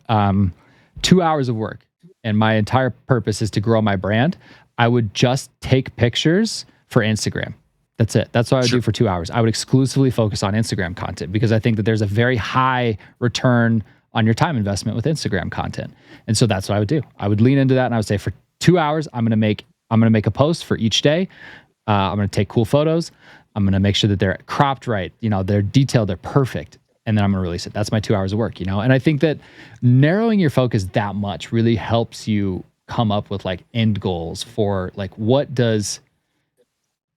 2 hours of work and my entire purpose is to grow my brand, I would just take pictures for Instagram. That's it. That's what I would do for 2 hours. I would exclusively focus on Instagram content because I think that there's a very high return on your time investment with Instagram content. And so that's what I would do. I would lean into that and I would say, for 2 hours, I'm going to make a post for each day. I'm going to take cool photos. I'm going to make sure that they're cropped right. They're detailed, they're perfect. And then I'm going to release it. That's my 2 hours of work, And I think that narrowing your focus that much really helps you come up with like end goals for like, what does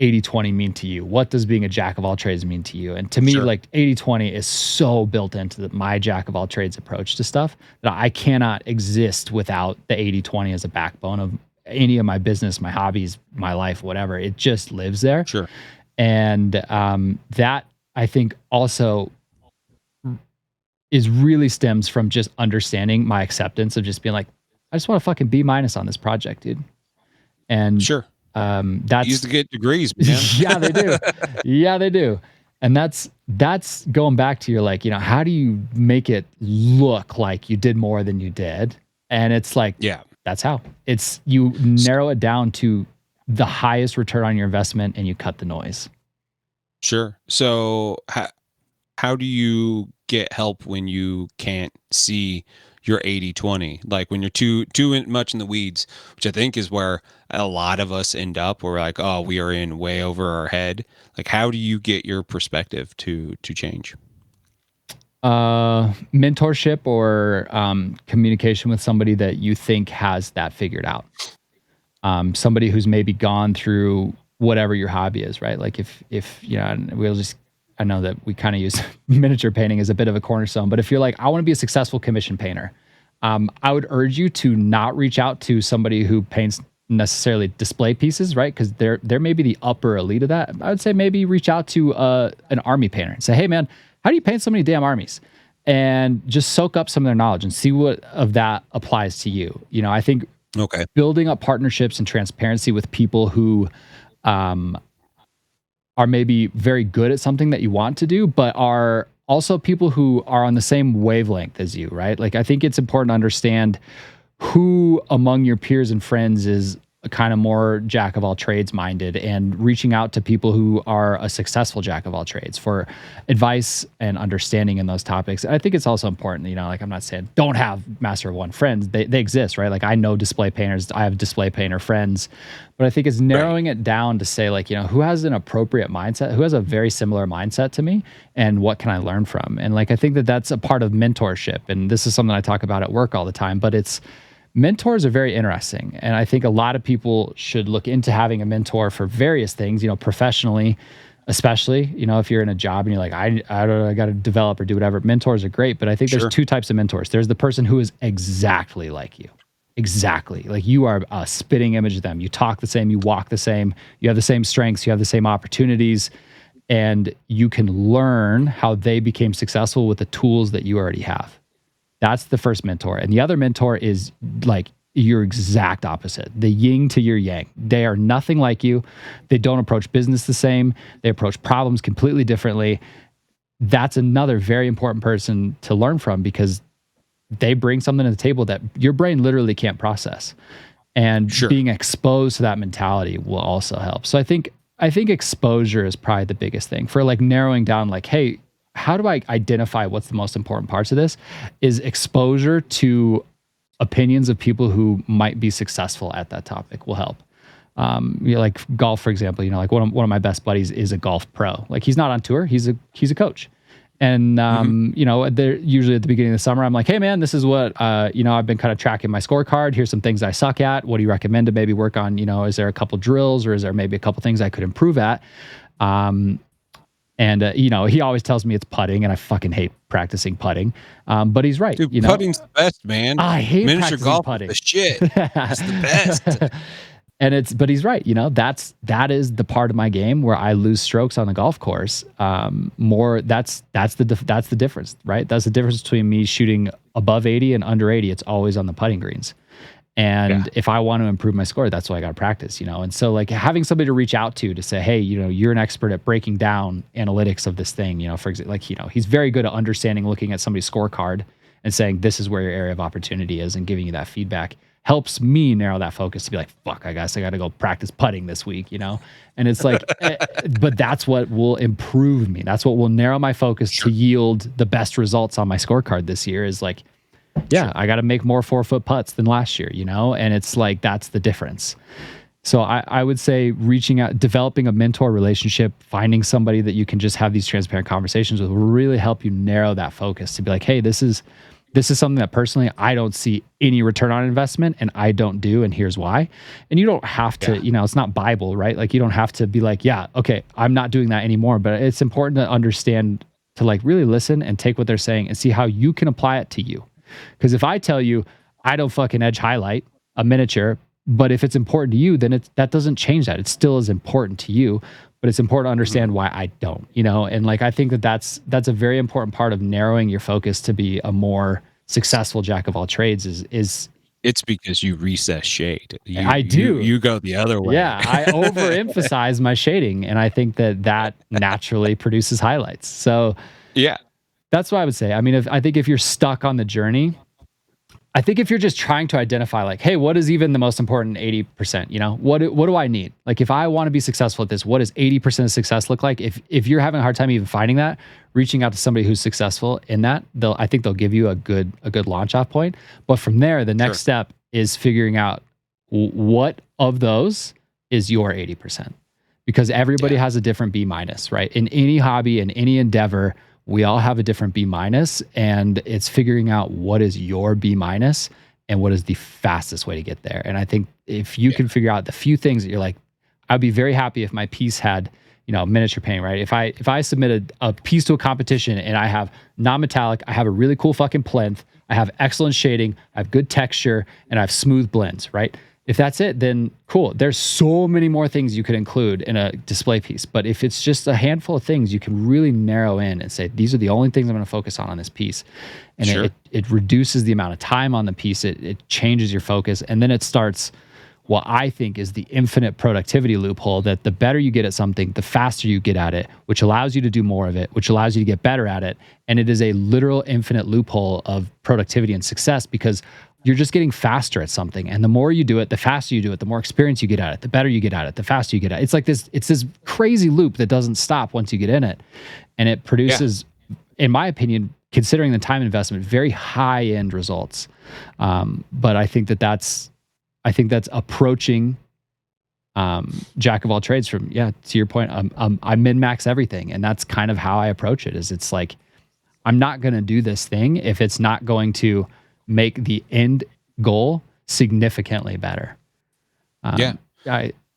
80/20 mean to you? What does being a jack of all trades mean to you? And to me, like 80/20 is so built into my jack of all trades approach to stuff that I cannot exist without the 80/20 as a backbone of any of my business, my hobbies, my life, whatever. It just lives there. Sure. And that I think also is really stems from just understanding my acceptance of just being like, I just want to fucking B- on this project, dude. And sure. That's used to get degrees, man. Yeah, they do. Yeah, they do. And that's going back to your like, how do you make it look like you did more than you did? And it's like, yeah, that's how it's, you narrow it down to the highest return on your investment and you cut the noise. Sure. So how do you get help when you can't see your 80/20, like when you're too much in the weeds, which I think is where a lot of us end up. We're like, oh, we are in way over our head. Like, how do you get your perspective to change? Mentorship or communication with somebody that you think has that figured out. Somebody who's maybe gone through whatever your hobby is, right? Like if I know that we kind of use miniature painting as a bit of a cornerstone, but if you're like, I want to be a successful commission painter, I would urge you to not reach out to somebody who paints necessarily display pieces, right? Because they're maybe the upper elite of that. I would say maybe reach out to an army painter and say, hey man, how do you paint so many damn armies? And just soak up some of their knowledge and see what of that applies to you. I think building up partnerships and transparency with people who are maybe very good at something that you want to do, but are also people who are on the same wavelength as you, right? Like, I think it's important to understand who among your peers and friends is kind of more jack of all trades minded, and reaching out to people who are a successful jack of all trades for advice and understanding in those topics. I think it's also important, like, I'm not saying don't have master of one friends. They exist, right? Like, I know display painters, I have display painter friends, but I think it's narrowing it down to say, like, who has an appropriate mindset, who has a very similar mindset to me, and what can I learn from? And like, I think that that's a part of mentorship. And this is something I talk about at work all the time, but mentors are very interesting. And I think a lot of people should look into having a mentor for various things, professionally, especially, if you're in a job and you're like, I got to develop or do whatever. Mentors are great, but I think there's two types of mentors. There's the person who is exactly like you. Exactly. Like, you are a spitting image of them. You talk the same, you walk the same, you have the same strengths, you have the same opportunities, and you can learn how they became successful with the tools that you already have. That's the first mentor. And the other mentor is like your exact opposite, the yin to your yang. They are nothing like you. They don't approach business the same. They approach problems completely differently. That's another very important person to learn from, because they bring something to the table that your brain literally can't process. And being exposed to that mentality will also help. So I think exposure is probably the biggest thing for like narrowing down, like, hey, how do I identify what's the most important parts of this? Is exposure to opinions of people who might be successful at that topic will help. Like golf, for example, like one of my best buddies is a golf pro. Like, he's not on tour. He's a coach. And, they're usually at the beginning of the summer, I'm like, hey man, this is what, I've been kind of tracking my scorecard. Here's some things I suck at. What do you recommend to maybe work on? Is there a couple drills, or is there maybe a couple things I could improve at? And he always tells me it's putting, and I fucking hate practicing putting. But he's right. Dude, putting's the best, man. I hate miniature golf. putting. The shit. It's the best. But he's right. That is the part of my game where I lose strokes on the golf course. That's the difference, right? That's the difference between me shooting above 80 and under 80. It's always on the putting greens. And if I want to improve my score, that's what I got to practice, And so like having somebody to reach out to say, hey, you're an expert at breaking down analytics of this thing, for example, like, he's very good at understanding, looking at somebody's scorecard and saying, this is where your area of opportunity is, and giving you that feedback helps me narrow that focus to be like, fuck, I guess I got to go practice putting this week, And it's like, but that's what will improve me. That's what will narrow my focus to yield the best results on my scorecard this year, is like, I got to make more 4-foot putts than last year, And it's like, that's the difference. So I would say reaching out, developing a mentor relationship, finding somebody that you can just have these transparent conversations with will really help you narrow that focus to be like, hey, this is something that personally I don't see any return on investment and I don't do, and here's why. And you don't have to, it's not Bible, right? Like you don't have to be like, yeah, okay, I'm not doing that anymore. But it's important to understand, to like really listen and take what they're saying and see how you can apply it to you. Because if I tell you I don't fucking edge highlight a miniature, but if it's important to you, then that doesn't change that. It still is important to you, but it's important to understand why I don't, And like I think that's a very important part of narrowing your focus to be a more successful jack of all trades is It's because you recess shade. I do. You go the other way. Yeah, I overemphasize my shading, and I think that naturally produces highlights. So Yeah. that's what I would say. I mean, I think if you're stuck on the journey, I think if you're just trying to identify like, hey, what is even the most important 80%, what do I need? Like if I want to be successful at this, what does 80% of success look like? If you're having a hard time even finding that, reaching out to somebody who's successful in that, I think they'll give you a good launch off point. But from there, the next step is figuring out what of those is your 80%. Because everybody has a different B minus, right? In any hobby, in any endeavor, we all have a different B minus, and it's figuring out what is your B minus and what is the fastest way to get there. And I think if you can figure out the few things that you're like, I'd be very happy if my piece had, miniature painting, right? If I submitted a piece to a competition and I have non-metallic, I have a really cool fucking plinth, I have excellent shading, I have good texture, and I have smooth blends, right? If that's it, then cool. There's so many more things you could include in a display piece. But if it's just a handful of things, you can really narrow in and say, these are the only things I'm going to focus on this piece. And it reduces the amount of time on the piece. It changes your focus. And then it starts what I think is the infinite productivity loophole, that the better you get at something, the faster you get at it, which allows you to do more of it, which allows you to get better at it. And it is a literal infinite loophole of productivity and success, because you're just getting faster at something. And the more you do it, the faster you do it, the more experience you get at it, the better you get at it, the faster you get at it. It's like it's this crazy loop that doesn't stop once you get in it. And it produces, in my opinion, considering the time investment, very high end results. But I think that's approaching jack of all trades from, to your point, I min-max everything. And that's kind of how I approach it. Is it's like, I'm not going to do this thing if it's not going to make the end goal significantly better. And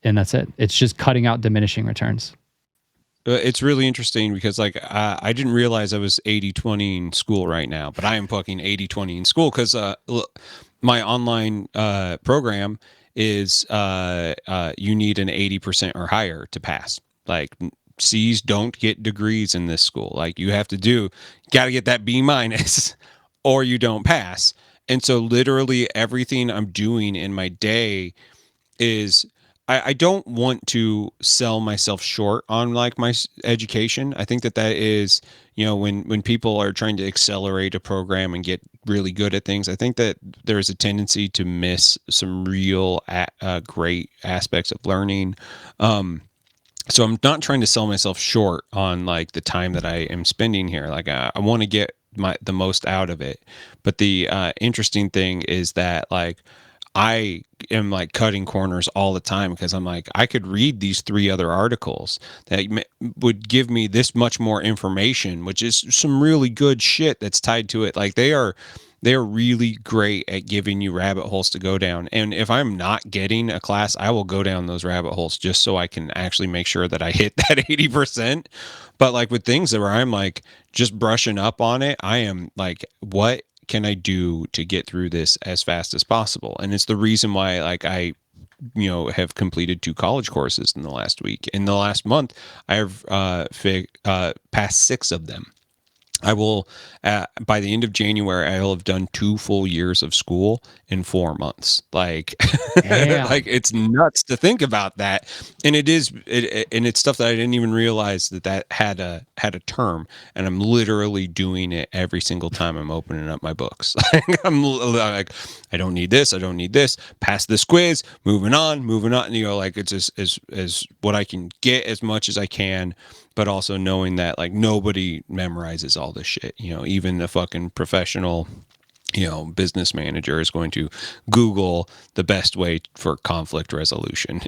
that's it. It's just cutting out diminishing returns. It's really interesting because like I didn't realize I was 80-20 in school right now, but I am fucking 80-20 in school because my online program is you need an 80% or higher to pass. Like C's don't get degrees in this school. Like you got to get that B minus or you don't pass. And so literally everything I'm doing in my day is I don't want to sell myself short on like my education. I think that is, when people are trying to accelerate a program and get really good at things, I think that there's a tendency to miss some real great aspects of learning. So I'm not trying to sell myself short on like the time that I am spending here. Like I want to get the most out of it. But the interesting thing is that like I am like cutting corners all the time because I'm like, I could read these 3 other articles that would give me this much more information, which is some really good shit that's tied to it. Like they're really great at giving you rabbit holes to go down. And if I'm not getting a class, I will go down those rabbit holes just so I can actually make sure that I hit that 80%. But like with things that where I'm like just brushing up on it, I am like, what can I do to get through this as fast as possible? And it's the reason why like I have completed 2 college courses in the last week. In the last month, I have passed 6 of them. I will, by the end of January, I will have done 2 full years of school in 4 months. Like, like it's nuts to think about that. And and it's stuff that I didn't even realize that had a term. And I'm literally doing it every single time I'm opening up my books. I'm like, I don't need this. I don't need this. Pass this quiz. Moving on. And like it's just as what I can get as much as I can. But also knowing that like nobody memorizes all this shit, even the fucking professional business manager is going to Google the best way for conflict resolution.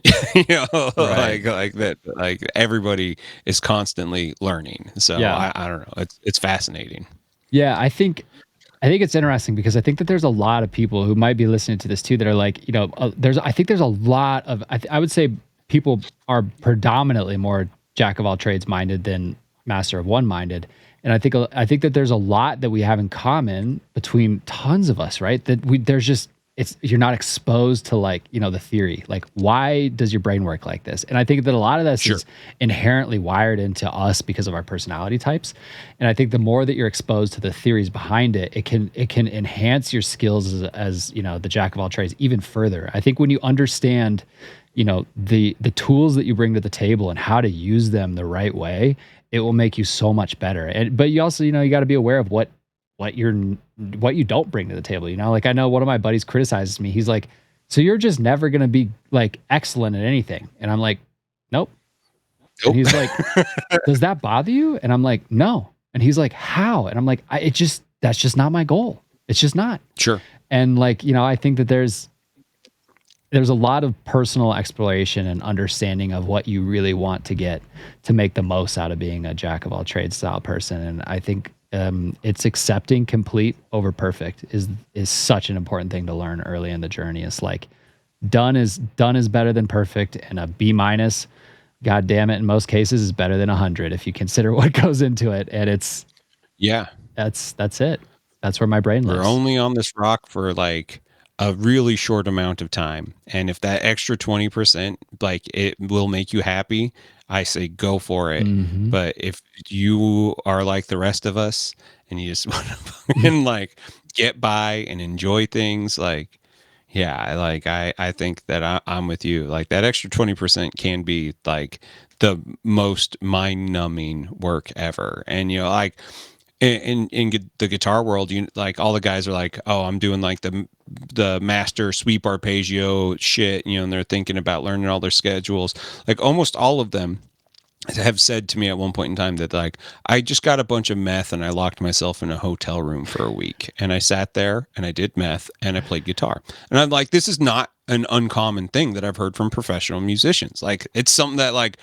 Right. Like that. Like everybody is constantly learning. So Yeah. I don't know. It's fascinating. Yeah. I think it's interesting because I think that there's a lot of people who might be listening to this too that are like, I think there's a lot of, I would say people are predominantly more jack of all trades minded than master of one minded. And I think that there's a lot that we have in common between tons of us, right? That there's just, you're not exposed to like, the theory, like why does your brain work like this? And I think that a lot of this Sure. is inherently wired into us because of our personality types. And I think the more that you're exposed to the theories behind it, it can enhance your skills as the jack of all trades even further. I think when you understand, the tools that you bring to the table and how to use them the right way, it will make you so much better. And but you also, you got to be aware of what you don't bring to the table. Like I know one of my buddies criticizes me. He's like, "So you're just never going to be like excellent at anything." And I'm like, "Nope." And Nope. he's like, "Does that bother you?" And I'm like, "No." And he's like, "How?" And I'm like, that's just not my goal. It's just not." Sure. And like, I think that there's a lot of personal exploration and understanding of what you really want to get to make the most out of being a jack of all trades style person. And I think it's accepting complete over perfect is such an important thing to learn early in the journey. It's like done is better than perfect, and a B minus, god damn it, in most cases is better than 100 if you consider what goes into it. And Yeah. that's it. That's where my brain We're lives. only on this rock for like a really short amount of time. And if that extra 20%, like it will make you happy, I say go for it. Hmm. But if you are like the rest of us and you just want to fucking like get by and enjoy things, like, yeah, I think that I'm with you. Like that extra 20% can be like the most mind numbing work ever. And, like, in the guitar world, like all the guys are like, oh, I'm doing like the master sweep arpeggio shit, and they're thinking about learning all their schedules. Like almost all of them have said to me at one point in time that like I just got a bunch of meth and I locked myself in a hotel room for a week and I sat there and I did meth and I played guitar. And I'm like, this is not an uncommon thing that I've heard from professional musicians. Like it's something that like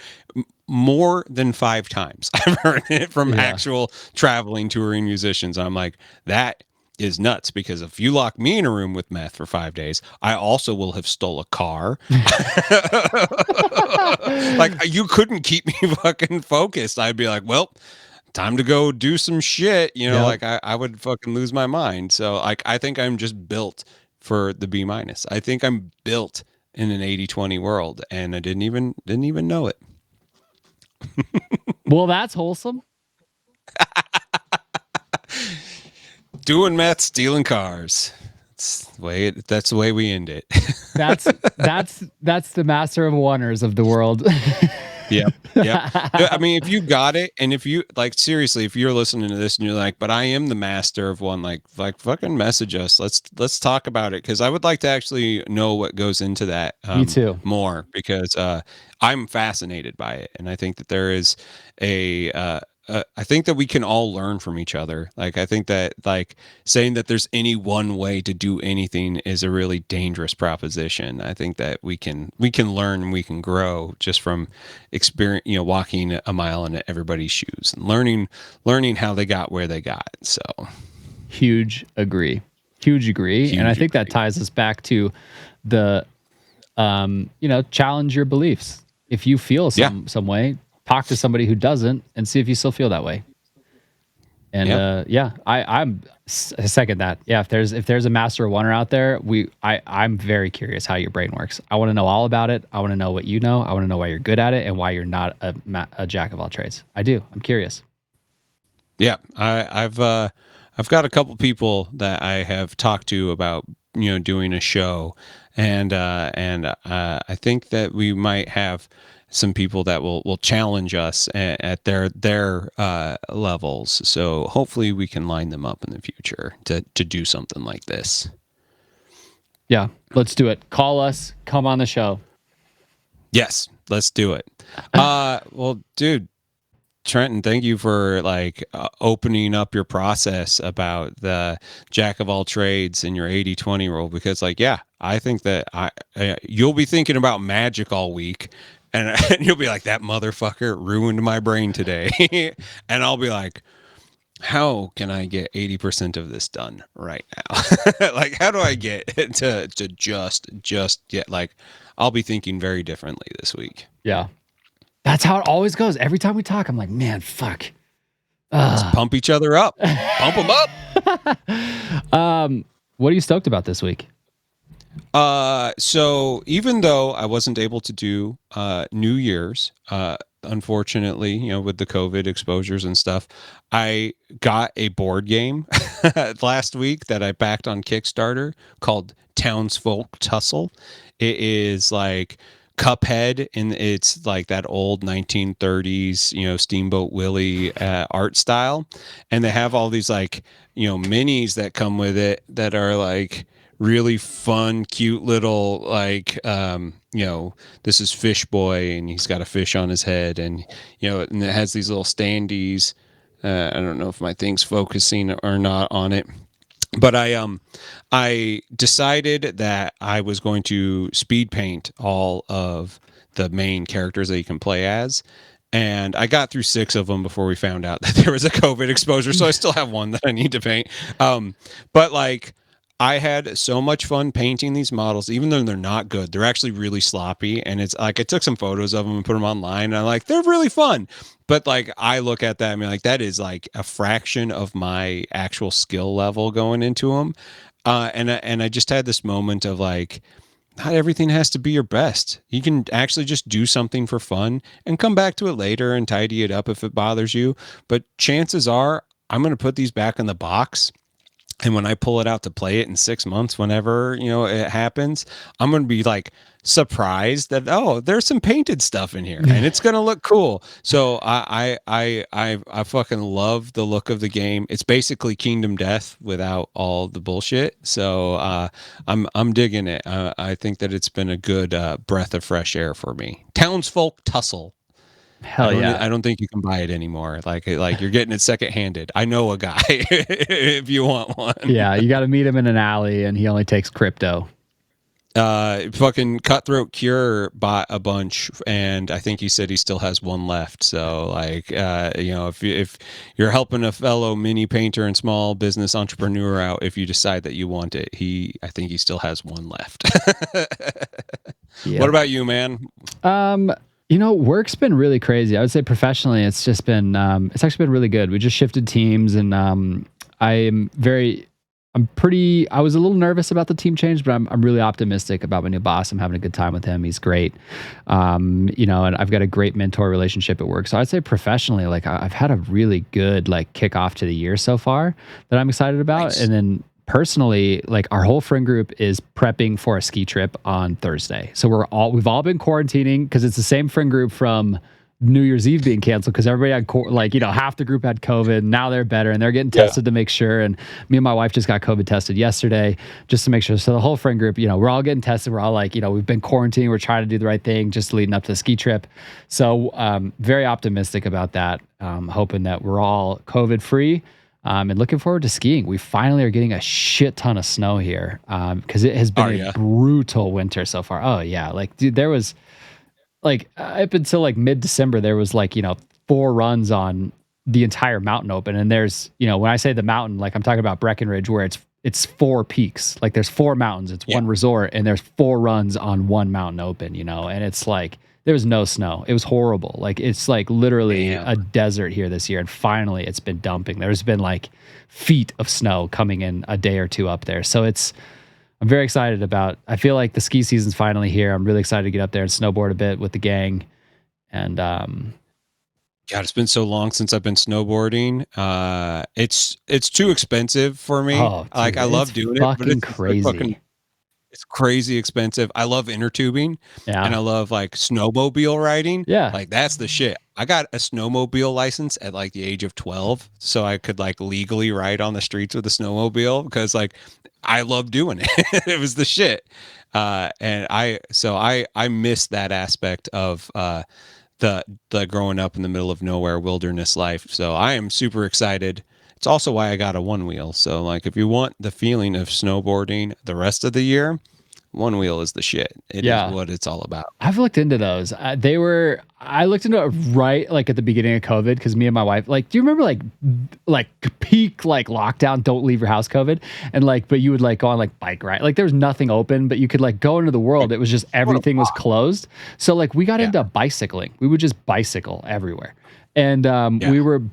more than 5 times I've heard it from Yeah. actual traveling touring musicians. I'm like, that is nuts, because if you lock me in a room with meth for 5 days, I also will have stole a car. Like you couldn't keep me fucking focused. I'd be like, well, time to go do some shit. Yep. Like I would fucking lose my mind. So like I think I'm just built for the B minus. I think I'm built in an 80-20 world, and I didn't even know it. Well, that's wholesome. Doing meth, stealing cars. That's the way we end it. That's the master of wonders of the world. Yep. Yep. I mean, if you got it, and if you like seriously, if you're listening to this and you're like, but I am the master of one, like fucking message us. Let's talk about it, because I would like to actually know what goes into that Me too. more, because I'm fascinated by it, and I think that there is I think that we can all learn from each other. Like I think that like saying that there's any one way to do anything is a really dangerous proposition. I think that we can learn and we can grow just from experience, walking a mile in everybody's shoes and learning how they got where they got. So Huge agree. Huge agree. And I huge think that agree. ties us back to the challenge your beliefs. If you feel Yeah. some way, talk to somebody who doesn't and see if you still feel that way. And Yeah. yeah, I second that. Yeah, if there's a master wonder out there, I'm very curious how your brain works. I want to know all about it. I want to know what you know. I want to know why you're good at it and why you're not a jack of all trades. I do. I'm curious. Yeah. I've got a couple people that I have talked to about doing a show, and I think that we might have some people that will challenge us at their levels. So hopefully we can line them up in the future to do something like this. Yeah, let's do it. Call us. Come on the show. Yes, let's do it. Well, dude, Trenton, thank you for like opening up your process about the jack of all trades and your 80-20 rule, because like, yeah, I think that you'll be thinking about magic all week, and, and you'll be like, that motherfucker ruined my brain today. And I'll be like, how can I get 80% of this done right now? Like, how do I get to just get like, I'll be thinking very differently this week. Yeah. That's how it always goes. Every time we talk, I'm like, man, fuck. Let's pump each other up. Pump them up. What are you stoked about this week? So even though I wasn't able to do New Year's, unfortunately, you know, with the COVID exposures and stuff, I got a board game last week that I backed on Kickstarter called Townsfolk Tussle. It is like Cuphead, and it's like that old 1930s, you know, Steamboat Willie art style, and they have all these like, you know, minis that come with it that are like really fun, cute little like you know, this is Fish Boy and he's got a fish on his head, and you know, and it has these little standees. I don't know if my thing's focusing or not on it, but I decided that I was going to speed paint all of the main characters that you can play as. And I got through 6 of them before we found out that there was a COVID exposure. So I still have one that I need to paint. But like, I had so much fun painting these models, even though they're not good. They're actually really sloppy. And it's like, I took some photos of them and put them online, and I'm like, they're really fun. But like, I look at that and be like, that is like a fraction of my actual skill level going into them. And I just had this moment of like, not everything has to be your best. You can actually just do something for fun and come back to it later and tidy it up if it bothers you. But chances are I'm going to put these back in the box. And when I pull it out to play it in 6 months, whenever, you know, it happens, I'm going to be like surprised that, oh, there's some painted stuff in here and it's going to look cool. So I fucking love the look of the game. It's basically Kingdom Death without all the bullshit. So I'm digging it. I think that it's been a good breath of fresh air for me. Townsfolk Tussle. Hell yeah. I don't think you can buy it anymore. Like you're getting it secondhanded. I know a guy if you want one. Yeah, you got to meet him in an alley, and he only takes crypto. Fucking Cutthroat Cure bought a bunch, and I think he said he still has one left. So like, you know, if you're helping a fellow mini painter and small business entrepreneur out, if you decide that you want it, I think he still has one left. Yep. What about you, man? You know, work's been really crazy. I would say professionally, it's just been, it's actually been really good. We just shifted teams, and I was a little nervous about the team change, but I'm really optimistic about my new boss. I'm having a good time with him. He's great. You know, and I've got a great mentor relationship at work. So I'd say professionally, like I've had a really good like kickoff to the year so far that I'm excited about. Nice. And then personally, like our whole friend group is prepping for a ski trip on Thursday. So we've all been quarantining because it's the same friend group from New Year's Eve being canceled because everybody had like, you know, half the group had COVID. Now they're better and they're getting tested to make sure. And me and my wife just got COVID tested yesterday just to make sure. So the whole friend group, you know, we're all getting tested. We're all like, you know, we've been quarantining. We're trying to do the right thing just leading up to the ski trip. So very optimistic about that. Hoping that we're all COVID free. And looking forward to skiing. We finally are getting a shit ton of snow here because it has been a brutal winter so far. Oh yeah, like dude, there was like up until like mid-December, there was like, you know, 4 runs on the entire mountain open. And there's, you know, when I say the mountain, like I'm talking about Breckenridge, where it's 4 peaks. Like there's 4 mountains. It's one resort, and there's 4 runs on one mountain open. You know, and it's like. There was no snow. It was horrible. Like it's like literally a desert here this year. And finally it's been dumping. There's been like feet of snow coming in a day or two up there. So I'm very excited I feel like the ski season's finally here. I'm really excited to get up there and snowboard a bit with the gang. And God, it's been so long since I've been snowboarding. It's too expensive for me. Oh, dude, like I love doing it, but it's crazy. It's crazy expensive. I love inner tubing, and I love like snowmobile riding. Yeah, like that's the shit. I got a snowmobile license at like the age of 12, so I could like legally ride on the streets with a snowmobile because like I love doing it. It was the shit. And I miss that aspect of the growing up in the middle of nowhere wilderness life. So I am super excited. It's also why I got a one wheel. So like if you want the feeling of snowboarding the rest of the year, one wheel is the shit. It is Yeah. what it's all about. I've looked into those. I looked into it right like at the beginning of COVID because me and my wife, like, do you remember like peak like lockdown, don't leave your house COVID? And like, but you would like go on like bike ride. Like there was nothing open, but you could like go into the world. It was just everything was closed. So like we got Yeah. into bicycling. We would just bicycle everywhere. And Yeah.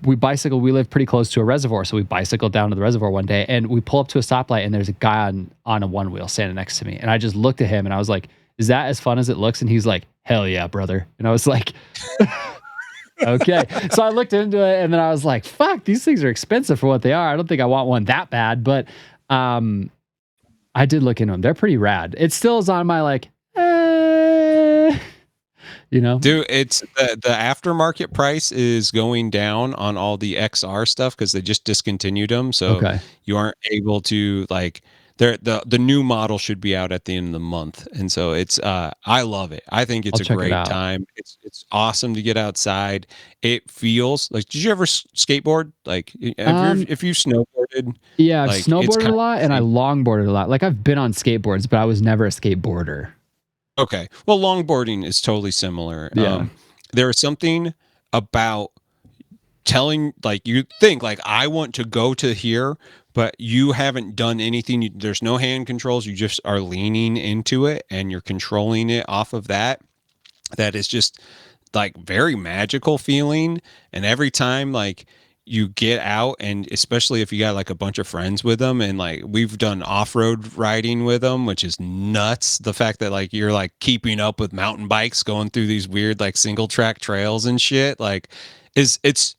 we bicycled. We lived pretty close to a reservoir, so we bicycled down to the reservoir one day, and we pull up to a stoplight, and there's a guy on a one wheel standing next to me, and I just looked at him, and I was like, "Is that as fun as it looks?" And he's like, "Hell yeah, brother!" And I was like, "Okay." So I looked into it, and then I was like, "Fuck, these things are expensive for what they are. I don't think I want one that bad." But I did look into them. They're pretty rad. It still is on my like, Dude, it's the aftermarket price is going down on all the XR stuff because they just discontinued them. So Okay. you aren't able to like the new model should be out at the end of the month. And so it's I love it. I think it's I'll a check it great out. time. It's awesome to get outside. It feels like did you ever skateboard? Like if you snowboarded, Yeah, I've like it's snowboarded kind a of lot and the I same. longboarded a lot. Like I've been on skateboards, but I was never a skateboarder. Okay. Well, longboarding is totally similar. Yeah. There is something about telling like you think like I want to go to here, but you haven't done anything. There's no hand controls. You just are leaning into it and you're controlling it off of that. That is just like very magical feeling. And every time like you get out and especially if you got like a bunch of friends with them and like we've done off-road riding with them, which is nuts. The fact that like you're like keeping up with mountain bikes going through these weird like single track trails and shit like is it's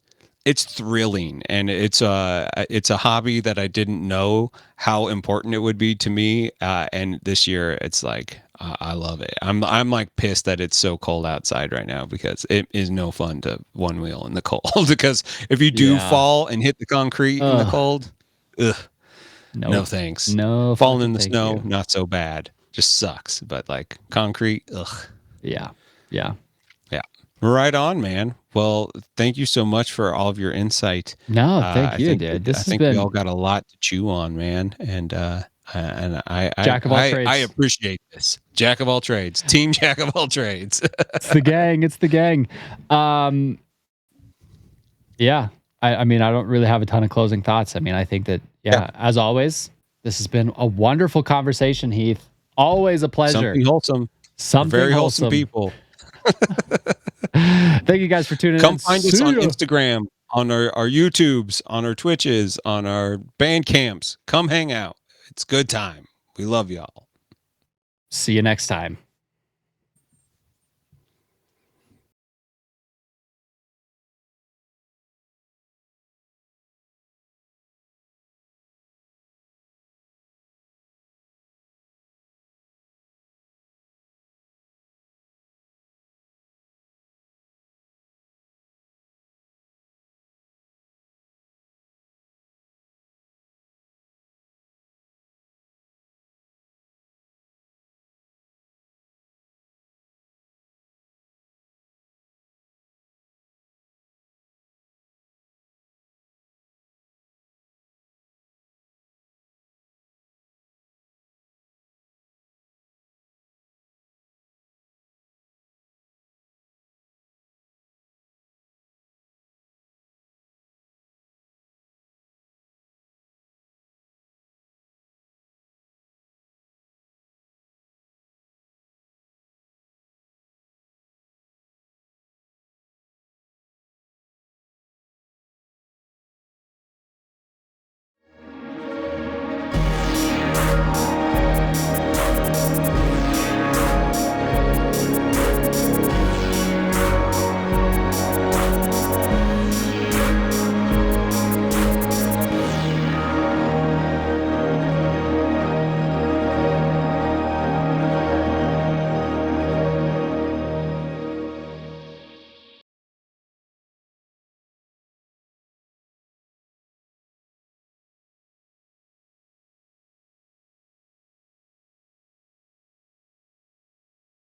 thrilling and it's a hobby that I didn't know how important it would be to me and this year it's like I love it. I'm like pissed that it's so cold outside right now because it is no fun to one wheel in the cold because if you do Yeah. fall and hit the concrete in the Ugh. cold, ugh, no Nope. thanks. No Falling in fucking the thank snow, you. not so bad. Just sucks, but like concrete, ugh. Yeah. Yeah. Yeah. Right on, man. Well, thank you so much for all of your insight. No, thank you, dude. I This has think we all been got a lot to chew on, man. And jack of all I trades. appreciate this. Jack of all trades. Team Jack of all trades. It's the gang. It's the gang. Um, yeah. I mean, I don't really have a ton of closing thoughts. I mean, I think that, Yeah. yeah, as always, this has been a wonderful conversation, Heath. Always a pleasure. Something wholesome. We're Something very wholesome wholesome. people. Thank you guys for tuning in. Come find us See on ya. Instagram, on our YouTubes, on our Twitches, on our band camps. Come hang out. It's good time. We love y'all. See you next time.